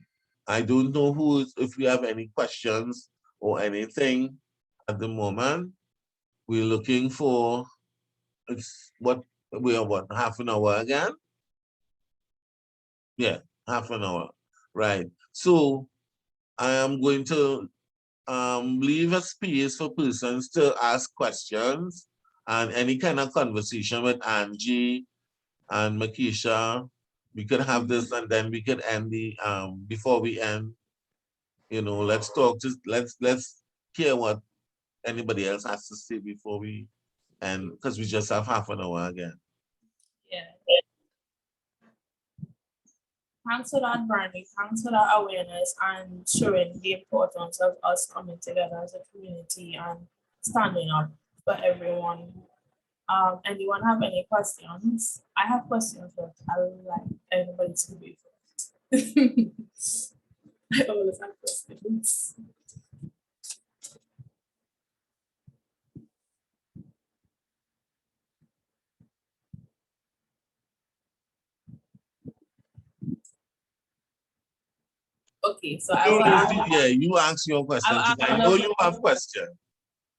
I don't know if we have any questions or anything at the moment. We're looking for, we are what, half an hour again? Yeah, half an hour, right. So I am going to leave a space for persons to ask questions and any kind of conversation with Angie and Makeisa. We could have this and then we could end the, before we end, you know, let's hear what anybody else has to say before we end, because we just have half an hour again. Yeah. Thanks for that, Brandy. Thanks for that awareness and showing the importance of us coming together as a community and standing up for everyone. Anyone have any questions? I have questions, but I would like anybody to be first. I always have questions. Okay, so I will ask. Yeah, you ask your question. I know you have questions.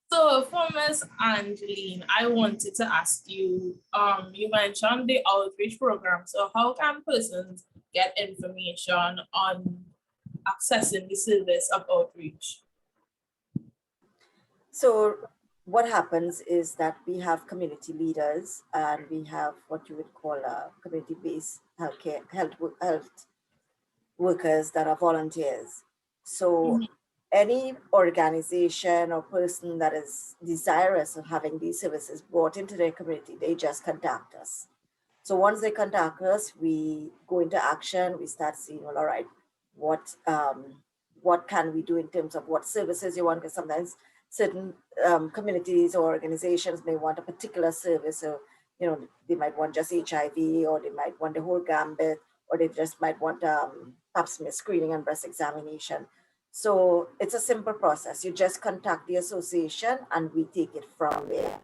So for Ms. Angeline, I wanted to ask you, you mentioned the outreach program. So how can persons get information on accessing the service of outreach? So what happens is that we have community leaders and we have what you would call community-based health workers that are volunteers. So any organization or person that is desirous of having these services brought into their community, they just contact us. So once they contact us, we go into action. We start seeing, well, all right, what can we do in terms of what services you want? Because sometimes certain communities or organizations may want a particular service. So, you know, they might want just HIV, or they might want the whole gambit, or they just might want pap smear screening and breast examination. So it's a simple process. You just contact the association and we take it from there.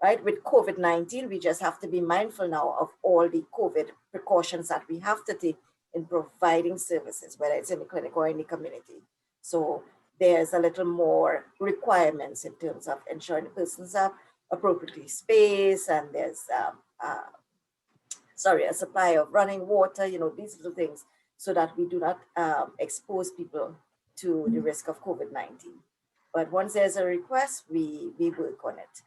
Right? With COVID-19, we just have to be mindful now of all the COVID precautions that we have to take in providing services, whether it's in the clinic or in the community. So there's a little more requirements in terms of ensuring the persons are appropriately spaced, and there's a supply of running water, you know, these little things, so that we do not expose people to the risk of COVID-19. But once there's a request, we work on it.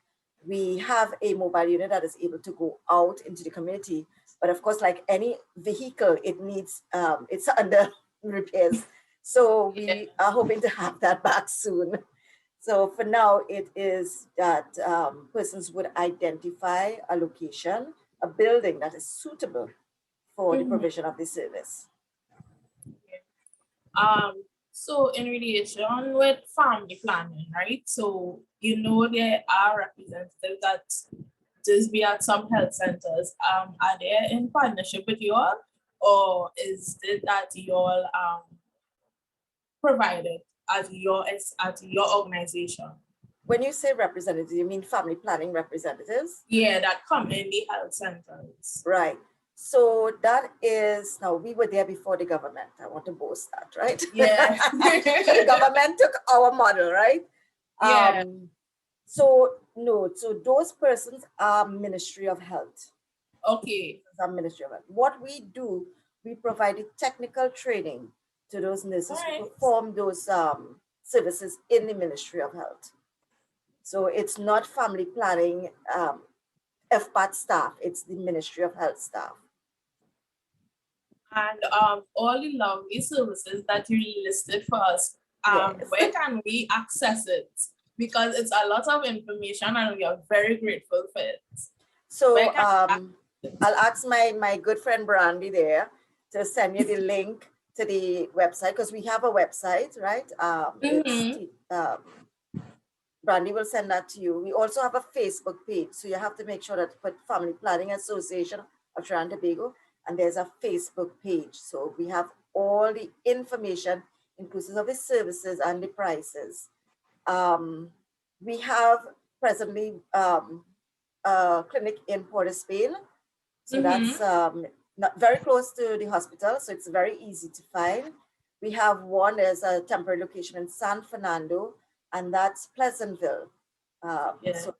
We have a mobile unit that is able to go out into the community, but of course, like any vehicle, it needs, it's under repairs. So we are hoping to have that back soon. So for now, it is that persons would identify a location, a building that is suitable for the provision of the service. So in relation with family planning, right? So you know there are representatives that just be at some health centers. Are they in partnership with you all, or is it that you all provided as your organization? When you say representatives, you mean family planning representatives? Yeah, that come in the health centers. Right. So that is, now we were there before the government. I want to boast that, right? Yeah. The government took our model, right? Yeah. So no, so those persons are Ministry of Health. Okay. Are Ministry of Health. What we do, we provide technical training to those nurses who perform those services in the Ministry of Health. So it's not family planning FPATT staff, it's the Ministry of Health staff. And all the lovely services that you listed for us, where can we access it? Because it's a lot of information and we are very grateful for it. So I'll ask my good friend Brandy there to send you the link to the website, because we have a website, right? Brandy will send that to you. We also have a Facebook page, so you have to make sure that you put Family Planning Association of Trinidad and Tobago, and there's a Facebook page. So we have all the information, inclusive of the services and the prices. We have presently a clinic in Port of Spain. So that's not very close to the hospital, so it's very easy to find. We have one as a temporary location in San Fernando, and that's Pleasantville. So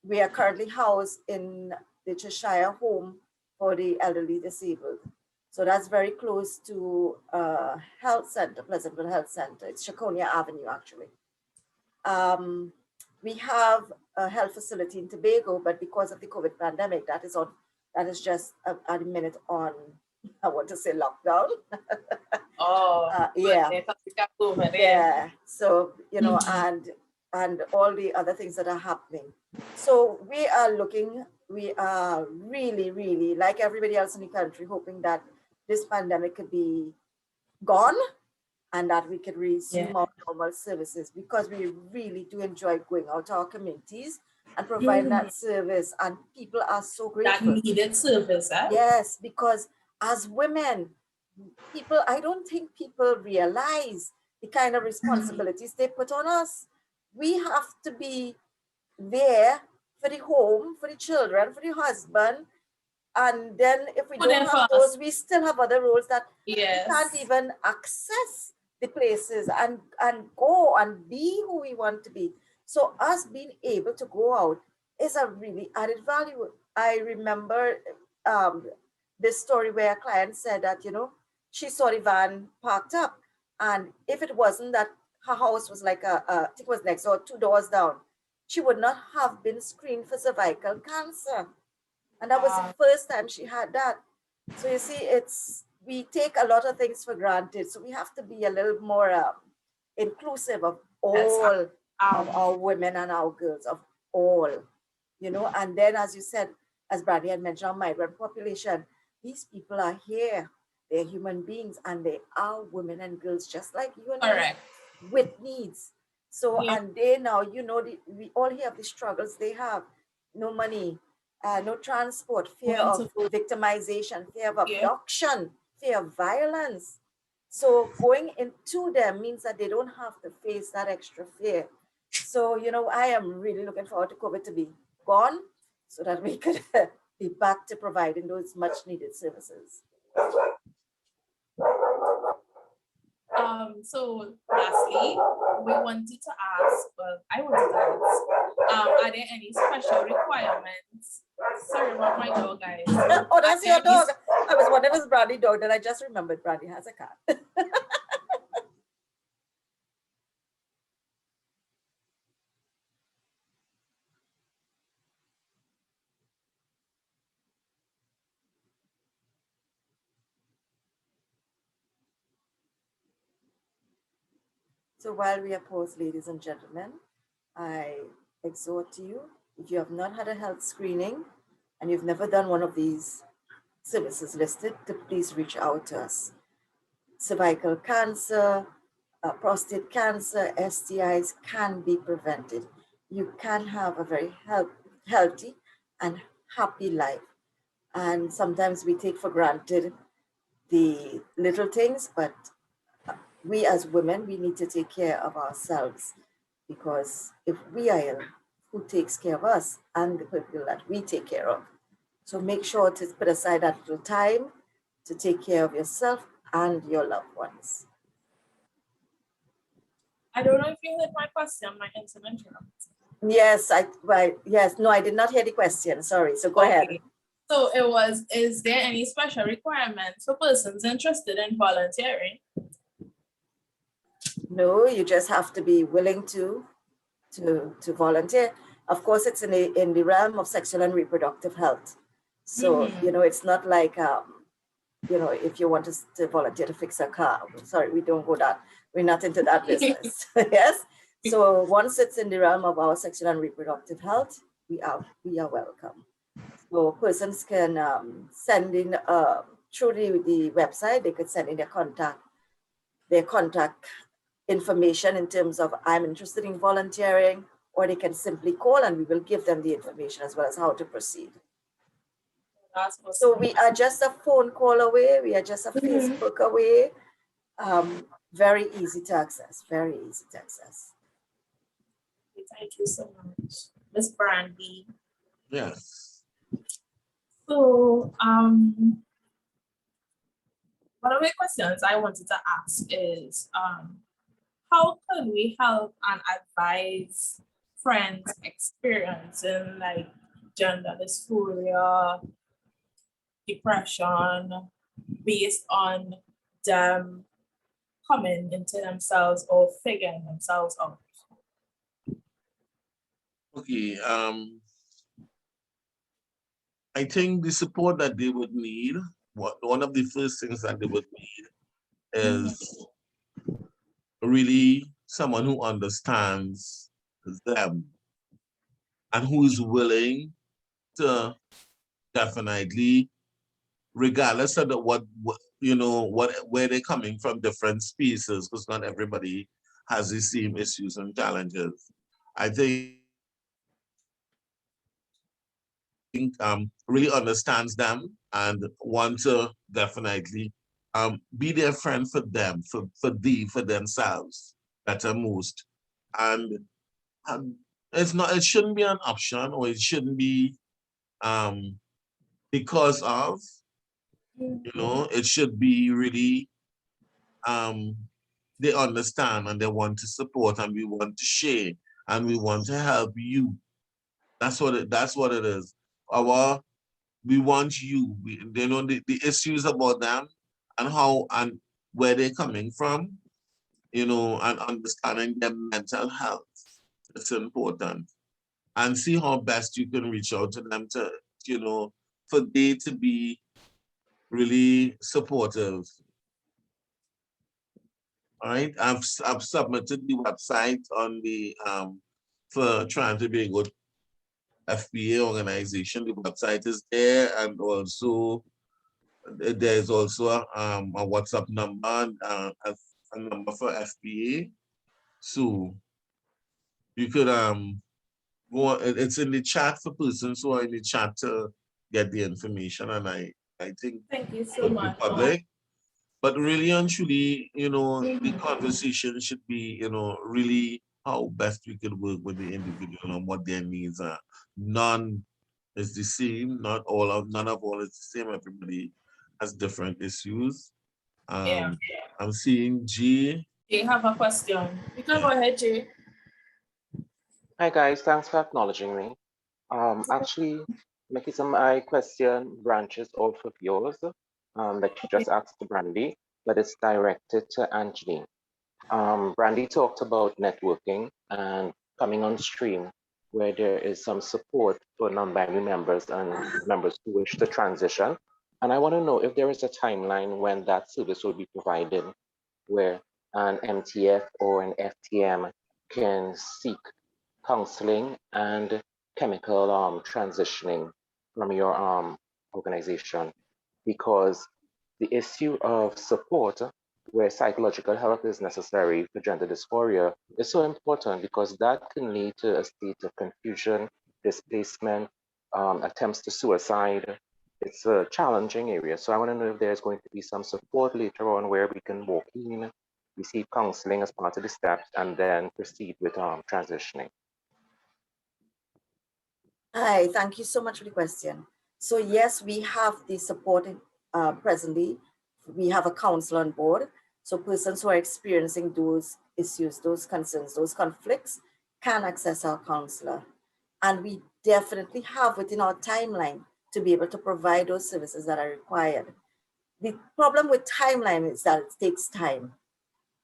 we are currently housed in the Cheshire Home for the elderly disabled. So that's very close to health center, Pleasantville Health Center. It's Shaconia Avenue, actually. We have a health facility in Tobago, but because of the COVID pandemic, that is just a minute on, I want to say, lockdown. Yeah. So, you know, and all the other things that are happening. So we are really, really, like everybody else in the country, hoping that this pandemic could be gone and that we could resume our normal services, because we really do enjoy going out to our communities and providing that service, and people are so grateful. That needed service, eh? Yes, because as women, I don't think people realize the kind of responsibilities they put on us. We have to be there for the home, for the children, for the husband. And then if we don't have those, we still have other roles that we can't even access the places and go and be who we want to be. So us being able to go out is a really added value. I remember this story where a client said that, you know, she saw the van parked up, and if it wasn't that her house was like I think it was next door, 2 doors down, she would not have been screened for cervical cancer. And that was the first time she had that. So you see, we take a lot of things for granted. So we have to be a little more inclusive of all of our women and our girls, of all, you know. And then, as you said, as Brandy had mentioned, our migrant population, these people are here. They're human beings, and they are women and girls just like you and I, with needs. So, and they now, you know, we all hear of the struggles they have. No money, no transport, fear of victimization, fear of abduction, fear of violence. So going into them means that they don't have to face that extra fear. So, you know, I am really looking forward to COVID to be gone so that we could be back to providing those much needed services. So lastly, we wanted to ask, well, I wanted to ask, are there any special requirements? Sorry about my dog, guys. Oh, that's your dog. I was wondering if it's Brandy's dog, then I just remembered Brandy has a cat. So while we are paused, ladies and gentlemen, I exhort you, if you have not had a health screening and you've never done one of these services listed, to please reach out to us. Cervical cancer, prostate cancer, STIs can be prevented. You can have a very healthy and happy life. And sometimes we take for granted the little things, but we as women, we need to take care of ourselves, because if we are ill, who takes care of us and the people that we take care of? So make sure to put aside that little time to take care of yourself and your loved ones. I don't know if you heard my question, my intervention. Yes, no, I did not hear the question. Sorry. So go ahead. So it was, is there any special requirements for persons interested in volunteering? No, you just have to be willing to volunteer. Of course, it's in the realm of sexual and reproductive health. So, you know, it's not like, you know, if you want to volunteer to fix a car. Sorry, we don't go that. We're not into that business. Yes. So once it's in the realm of our sexual and reproductive health, we are welcome. So persons can send in through the website. They could send in their contact information in terms of, I'm interested in volunteering, or they can simply call and we will give them the information as well as how to proceed. So we are just a phone call away. We are just a Facebook away. Very easy to access, very easy to access. Thank you so much, Miss Brandy. Yes. So, one of the questions I wanted to ask is, how can we help and advise friends experiencing like gender dysphoria, depression, based on them coming into themselves or figuring themselves out? Okay. I think the support that they would need, one of the first things that they would need is really someone who understands them and who is willing to definitely, regardless of where they're coming from, different species, because not everybody has the same issues and challenges. I think really understands them and want to definitely be their friend for them, for themselves, better most. And it shouldn't be an option, or it shouldn't be because of, it should be really they understand and they want to support, and we want to share, and we want to help you. That's what it is. We want you. They know the issues about them and how and where they're coming from, and understanding their mental health. It's important. And see how best you can reach out to them to, for they to be really supportive. All right. I've submitted the website on the for trying to be a good FPA organization. The website is there, and also there's also a WhatsApp number, a number for FPA. So you could go. It's in the chat for persons who are in the chat to get the information, and I think Thank you so would be much. public. But really and truly, the conversation should be, really how best we can work with the individual and what their needs are. None is the same. None of all is the same. Everybody has different issues. Yeah. I'm seeing G. Jay, have a question. You can go ahead, Jay. Hi guys, thanks for acknowledging me. Actually, Makeisa, my question branches off of yours that you just asked to Brandy, but it's directed to Angelie. Brandy talked about networking and coming on stream where there is some support for non-binary members and members who wish to transition. And I want to know if there is a timeline when that service will be provided, where an MTF or an FTM can seek counseling and chemical transitioning from your organization, because the issue of support where psychological help is necessary for gender dysphoria is so important, because that can lead to a state of confusion, displacement, attempts to suicide. It's a challenging area. So I want to know if there's going to be some support later on where we can walk in, receive counseling as part of the steps, and then proceed with transitioning. Hi, thank you so much for the question. So yes, we have the support presently. We have a counsel on board. So persons who are experiencing those issues, those concerns, those conflicts can access our counselor. And we definitely have within our timeline to be able to provide those services that are required. The problem with timeline is that it takes time,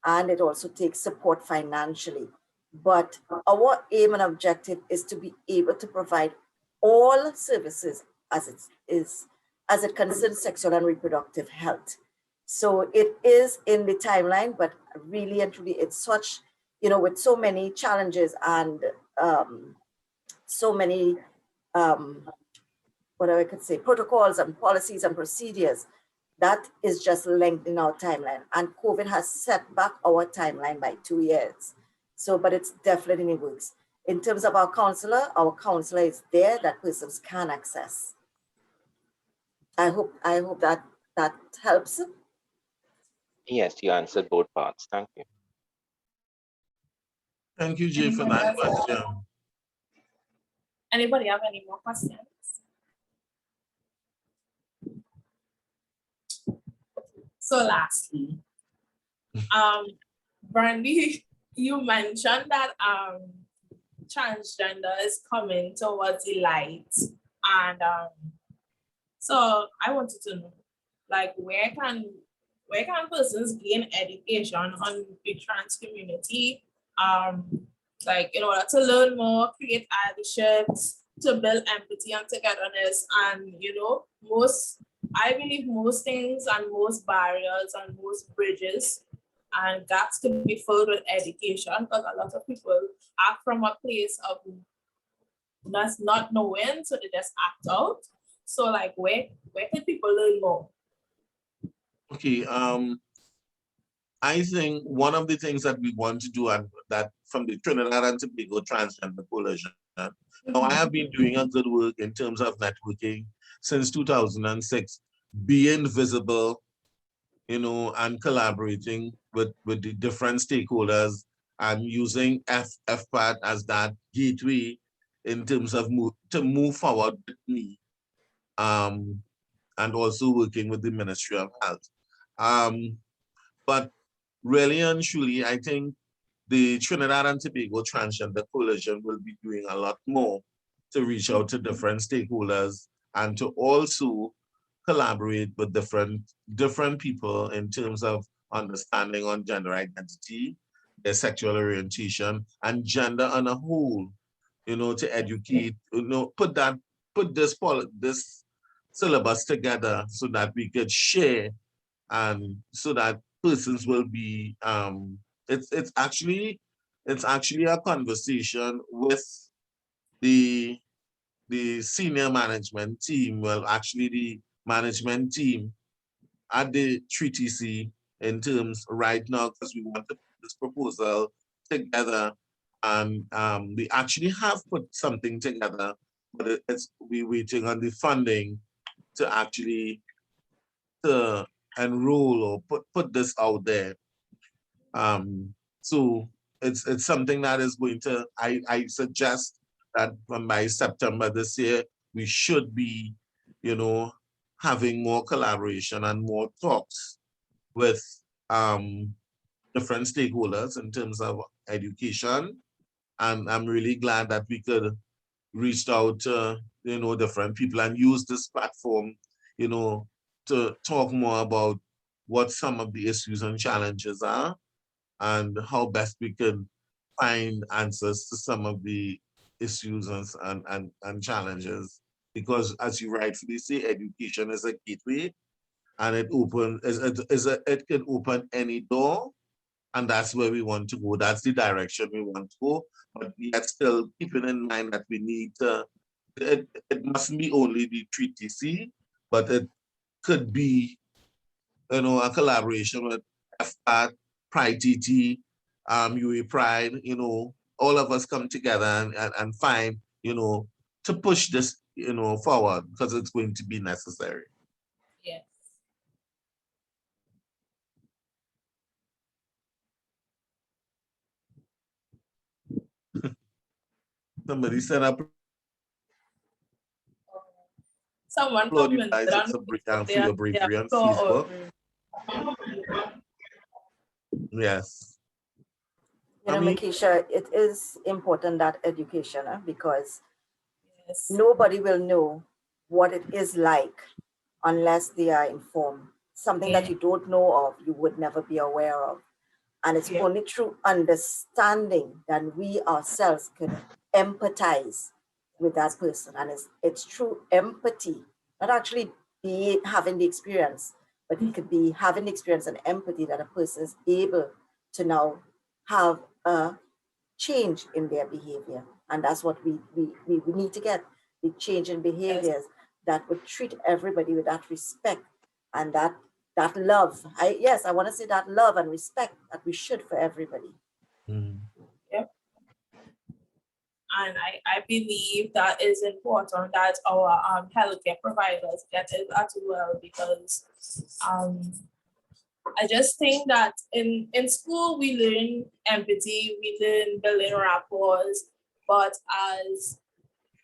and it also takes support financially. But our aim and objective is to be able to provide all services as it concerns sexual and reproductive health. So it is in the timeline, but really and truly, it's such, with so many challenges and so many, what I could say, protocols and policies and procedures, that is just lengthening our timeline. And COVID has set back our timeline by 2 years. So, but it's definitely in the works. In terms of our counselor is there that persons can access. I hope that helps. Yes, you answered both parts. Thank you. Thank you, Jay, for that question. Anybody have any more questions? So lastly, Brandy, you mentioned that transgender is coming towards the light, and so I wanted to know, like, where can persons gain education on the trans community, like in order to learn more, create allies, to build empathy and togetherness, and I believe most things and most barriers and most bridges and gaps can be filled with education, because a lot of people act from a place of not knowing, so they just act out. So like where can people learn more? Okay, I think one of the things that we want to do, and that from the Trinidad and Tobago Transgender Coalition, now I have been doing a good work in terms of networking since 2006, being visible, and collaborating with the different stakeholders and using FPATT as that gateway in terms of to move forward with me, and also working with the Ministry of Health. But really and truly, I think the Trinidad and Tobago Transgender Coalition will be doing a lot more to reach out to different stakeholders and to also collaborate with different people in terms of understanding on gender identity, their sexual orientation, and gender on a whole, to educate, put this syllabus together so that we could share, and so that persons will be it's actually a conversation with the senior management team, well, actually the management team at the TTC in terms right now, because we want to put this proposal together, and we actually have put something together, but we're waiting on the funding to actually to enroll or put this out there. So it's something that is going to, I suggest that by September this year, we should be, having more collaboration and more talks with different stakeholders in terms of education. And I'm really glad that we could reach out to, different people and use this platform, to talk more about what some of the issues and challenges are, and how best we can find answers to some of the issues and challenges. Because as you rightfully say, education is a gateway, and it can open any door, and that's where we want to go. That's the direction we want to go. But yet still keeping in mind that we need to, it mustn't be only the TTC, but it could be, a collaboration with FPATT, PrideTT, UNIPride, all of us come together and find, to push this, forward, because it's going to be necessary. Yes. Somebody said up. Someone commented on for your bravery on Facebook. Yes. Makeisa, it is important that education, because nobody will know what it is like unless they are informed. Something that you don't know of, you would never be aware of. And it's only through understanding that we ourselves can empathize with that person. And it's through empathy, not actually having the experience, but it could be having the experience and empathy that a person is able to now have a change in their behavior. And that's what we need to get, the change in behaviors that would treat everybody with that respect and that love. I want to say that love and respect that we should for everybody. Yep. And I believe that is important that our healthcare providers get it as well, because I just think that in school we learn empathy, we learn building rapport, but as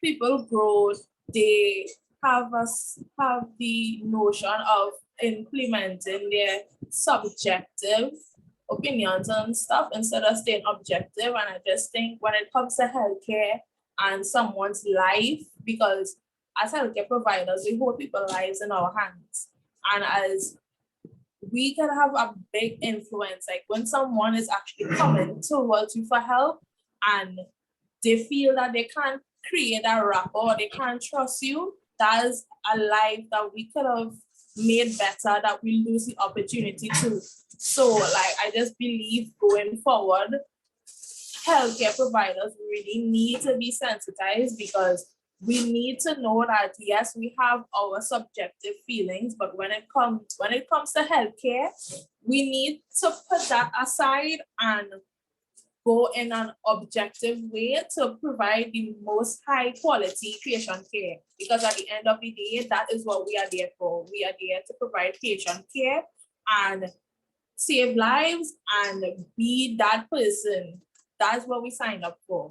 people grow, they have the notion of implementing their subjective opinions and stuff instead of staying objective. And I just think when it comes to healthcare and someone's life, because as healthcare providers, we hold people's lives in our hands. And as we can have a big influence, like when someone is actually coming towards you for help and they feel that they can't create a rapport, they can't trust you, that is a life that we could have made better, that we lose the opportunity to. So like, I just believe going forward, healthcare providers really need to be sensitized, because we need to know that yes, we have our subjective feelings, but when it comes to healthcare, we need to put that aside and go in an objective way to provide the most high quality patient care. Because at the end of the day, that is what we are there for. We are there to provide patient care and save lives and be that person. That's what we signed up for.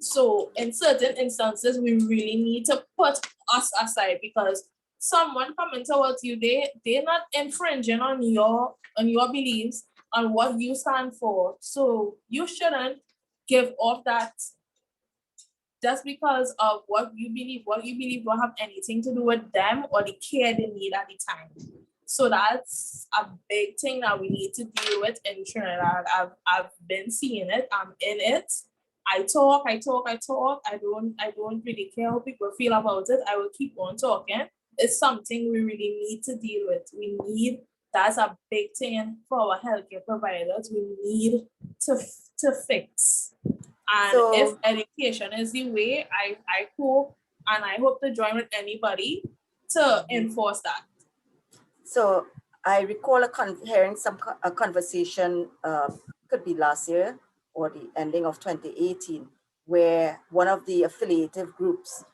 So in certain instances, we really need to put us aside, because someone coming towards you, they're not infringing on your beliefs, on what you stand for. So you shouldn't give off that just because of what you believe. What you believe don't have anything to do with them or the care they need at the time. So that's a big thing that we need to deal with in Trinidad. I've been seeing it. I'm in it. I talk. I don't really care how people feel about it. I will keep on talking. It's something we really need to deal with. That's a big thing for our healthcare providers. We need to fix. And So- if education is the way, I hope to join with anybody to enforce that. So I recall hearing a conversation, could be last year or the ending of 2018, where one of the affiliative groups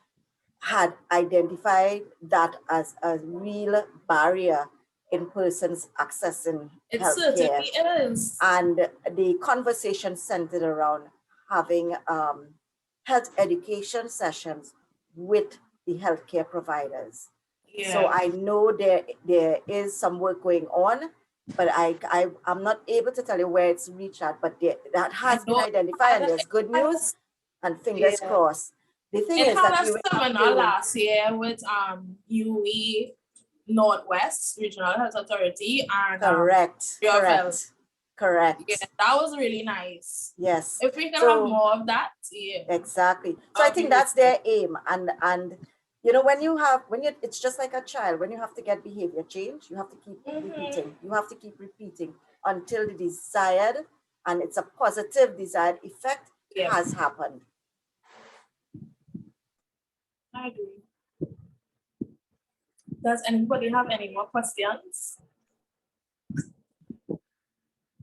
had identified that as a real barrier in persons accessing It healthcare. certainly is. And the conversation centered around having health education sessions with the healthcare providers. Yeah. So I know there is some work going on, but I'm not able to tell you where it's reached at, but that has been identified, and there's good news and fingers crossed. The thing It is had that a we will have seminar to, last year with UE Northwest Regional Health Authority and correct. Yeah, that was really nice. Yes. If we can have more of that, yeah. Exactly. So I think that's their aim. And you know, it's just like a child, when you have to get behavior change, you have to keep repeating. You have to keep repeating until the desired, and it's a positive desired effect has happened. I agree. Does anybody have any more questions?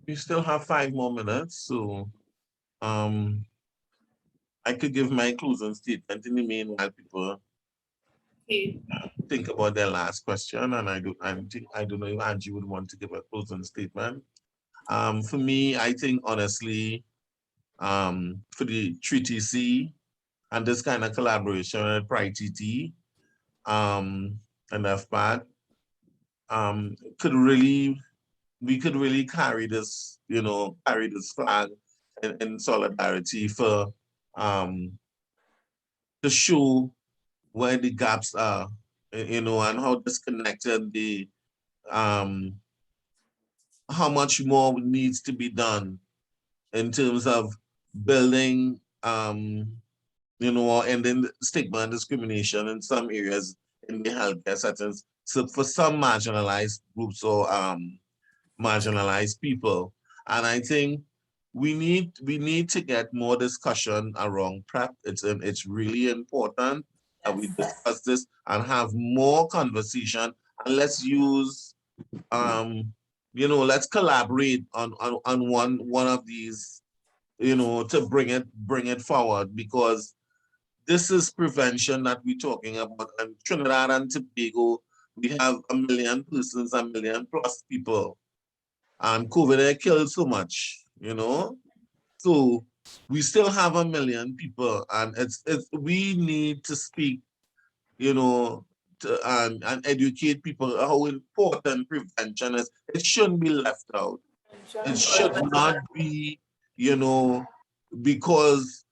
We still have 5 more minutes, so I could give my closing statement in the meanwhile people think about their last question, and I don't know if Angie would want to give a closing statement. For me, I think honestly, for the 3TC and this kind of collaboration with PrideTT and FPATT, we could really carry this flag in solidarity for to show where the gaps are, and how disconnected how much more needs to be done in terms of building, or ending stigma and discrimination in some areas in the healthcare settings. So for some marginalized groups or marginalized people, and I think we need to get more discussion around PrEP. It's really important that we discuss this and have more conversation, and let's use let's collaborate on one of these, to bring it forward, because this is prevention that we're talking about. And Trinidad and Tobago, we have 1 million persons, 1 million plus people, and COVID killed so much, so we still have 1 million people, and we need to speak, you know, and educate people how important prevention is. It shouldn't be left out. It should not be, you know, because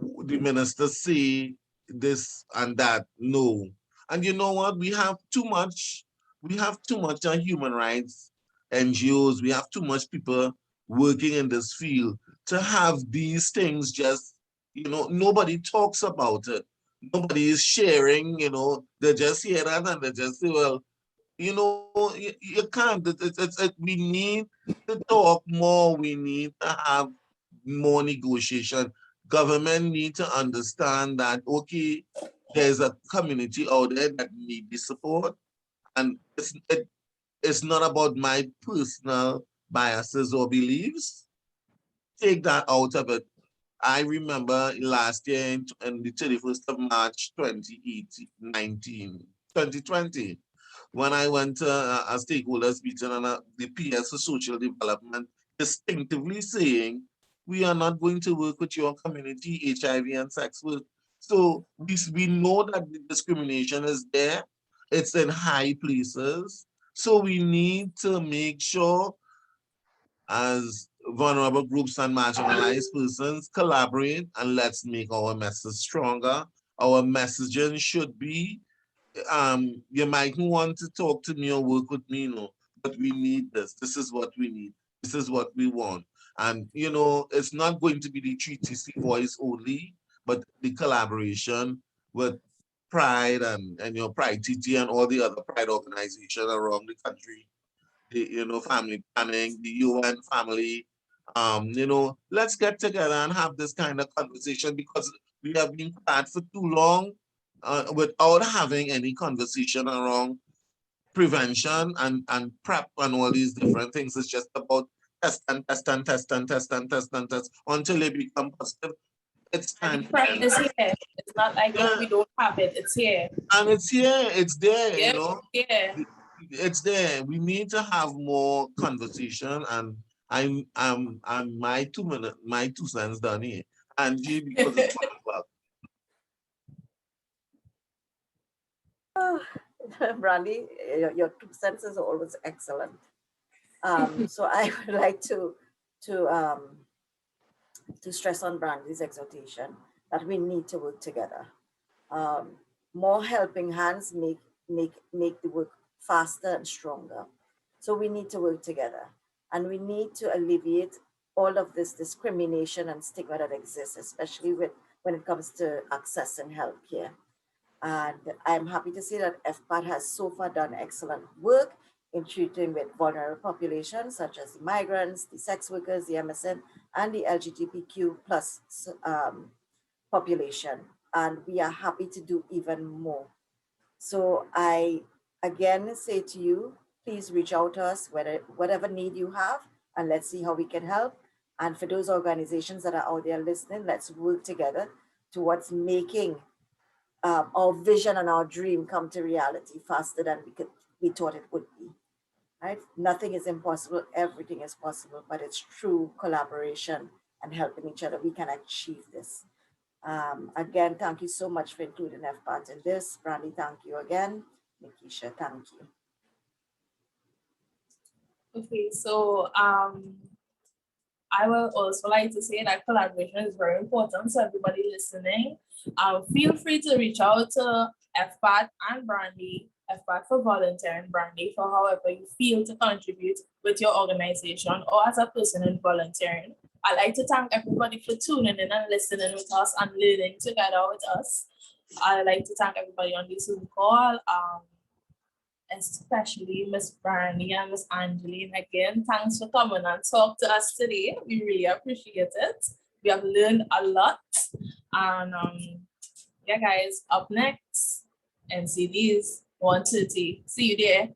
the minister say this and that. No. And you know what? We have too much human rights NGOs. We have too much people working in this field to have these things just, you know, nobody talks about it. Nobody is sharing, you know, they just hear that and they just say, well, you know, you can't. We need to talk more. We need to have more negotiation. Government need to understand that, okay, there's a community out there that need the support, and it's not about my personal biases or beliefs. Take that out of it. I remember last year in the 31st of March 2020, when I went to a stakeholders meeting and the PS for Social Development distinctively saying, we are not going to work with your community, HIV and sex work. So we know that the discrimination is there. It's in high places. So we need to make sure as vulnerable groups and marginalized persons collaborate, and let's make our message stronger. Our messaging should be, you might want to talk to me or work with me, you know, but we need this. This is what we need. This is what we want. And, you know, it's not going to be the 3TC voice only, but the collaboration with Pride and your PrideTT and all the other Pride organizations around the country, the, you know, family planning, the UN family, you know, let's get together and have this kind of conversation, because we have been quiet for too long without having any conversation around prevention and PrEP and all these different things. It's just about test and test and test and test and test and test until they become positive. It's time. PrEP is here. It's not like we don't have it. It's here. And it's here. It's there. Yeah, you know. Yeah. It's there. We need to have more conversation, and I'm my 2 cents done here. Angie, because it's 1 o'clock. Brandy, your 2 cents is always excellent. So I would like to stress on Brandy's exhortation that we need to work together. More helping hands make the work faster and stronger. So we need to work together, and we need to alleviate all of this discrimination and stigma that exists, especially when it comes to accessing healthcare. And I'm happy to see that FPATT has so far done excellent work in treating with vulnerable populations such as the migrants, the sex workers, the MSN, and the LGBTQ plus population. And we are happy to do even more. So I again say to you, please reach out to us, whatever need you have, and let's see how we can help. And for those organizations that are out there listening, let's work together towards making our vision and our dream come to reality faster than we thought it would be. Right? Nothing is impossible, everything is possible, but it's true collaboration and helping each other we can achieve this. Again, thank you so much for including FPATT in this. Brandy, thank you again. Makeisa, thank you. Okay, so I will also like to say that collaboration is very important. So everybody listening, feel free to reach out to FPATT and Brandy, FPATT for volunteering, Brandy for however you feel to contribute with your organization or as a person in volunteering. I'd like to thank everybody for tuning in and listening with us and learning together with us. I'd like to thank everybody on this Zoom call, especially Miss Brandy and Miss Angelie. And again, thanks for coming and talk to us today. We really appreciate it. We have learned a lot. And yeah, guys, up next, NCDs 130. See you there.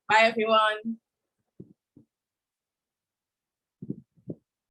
Bye, everyone.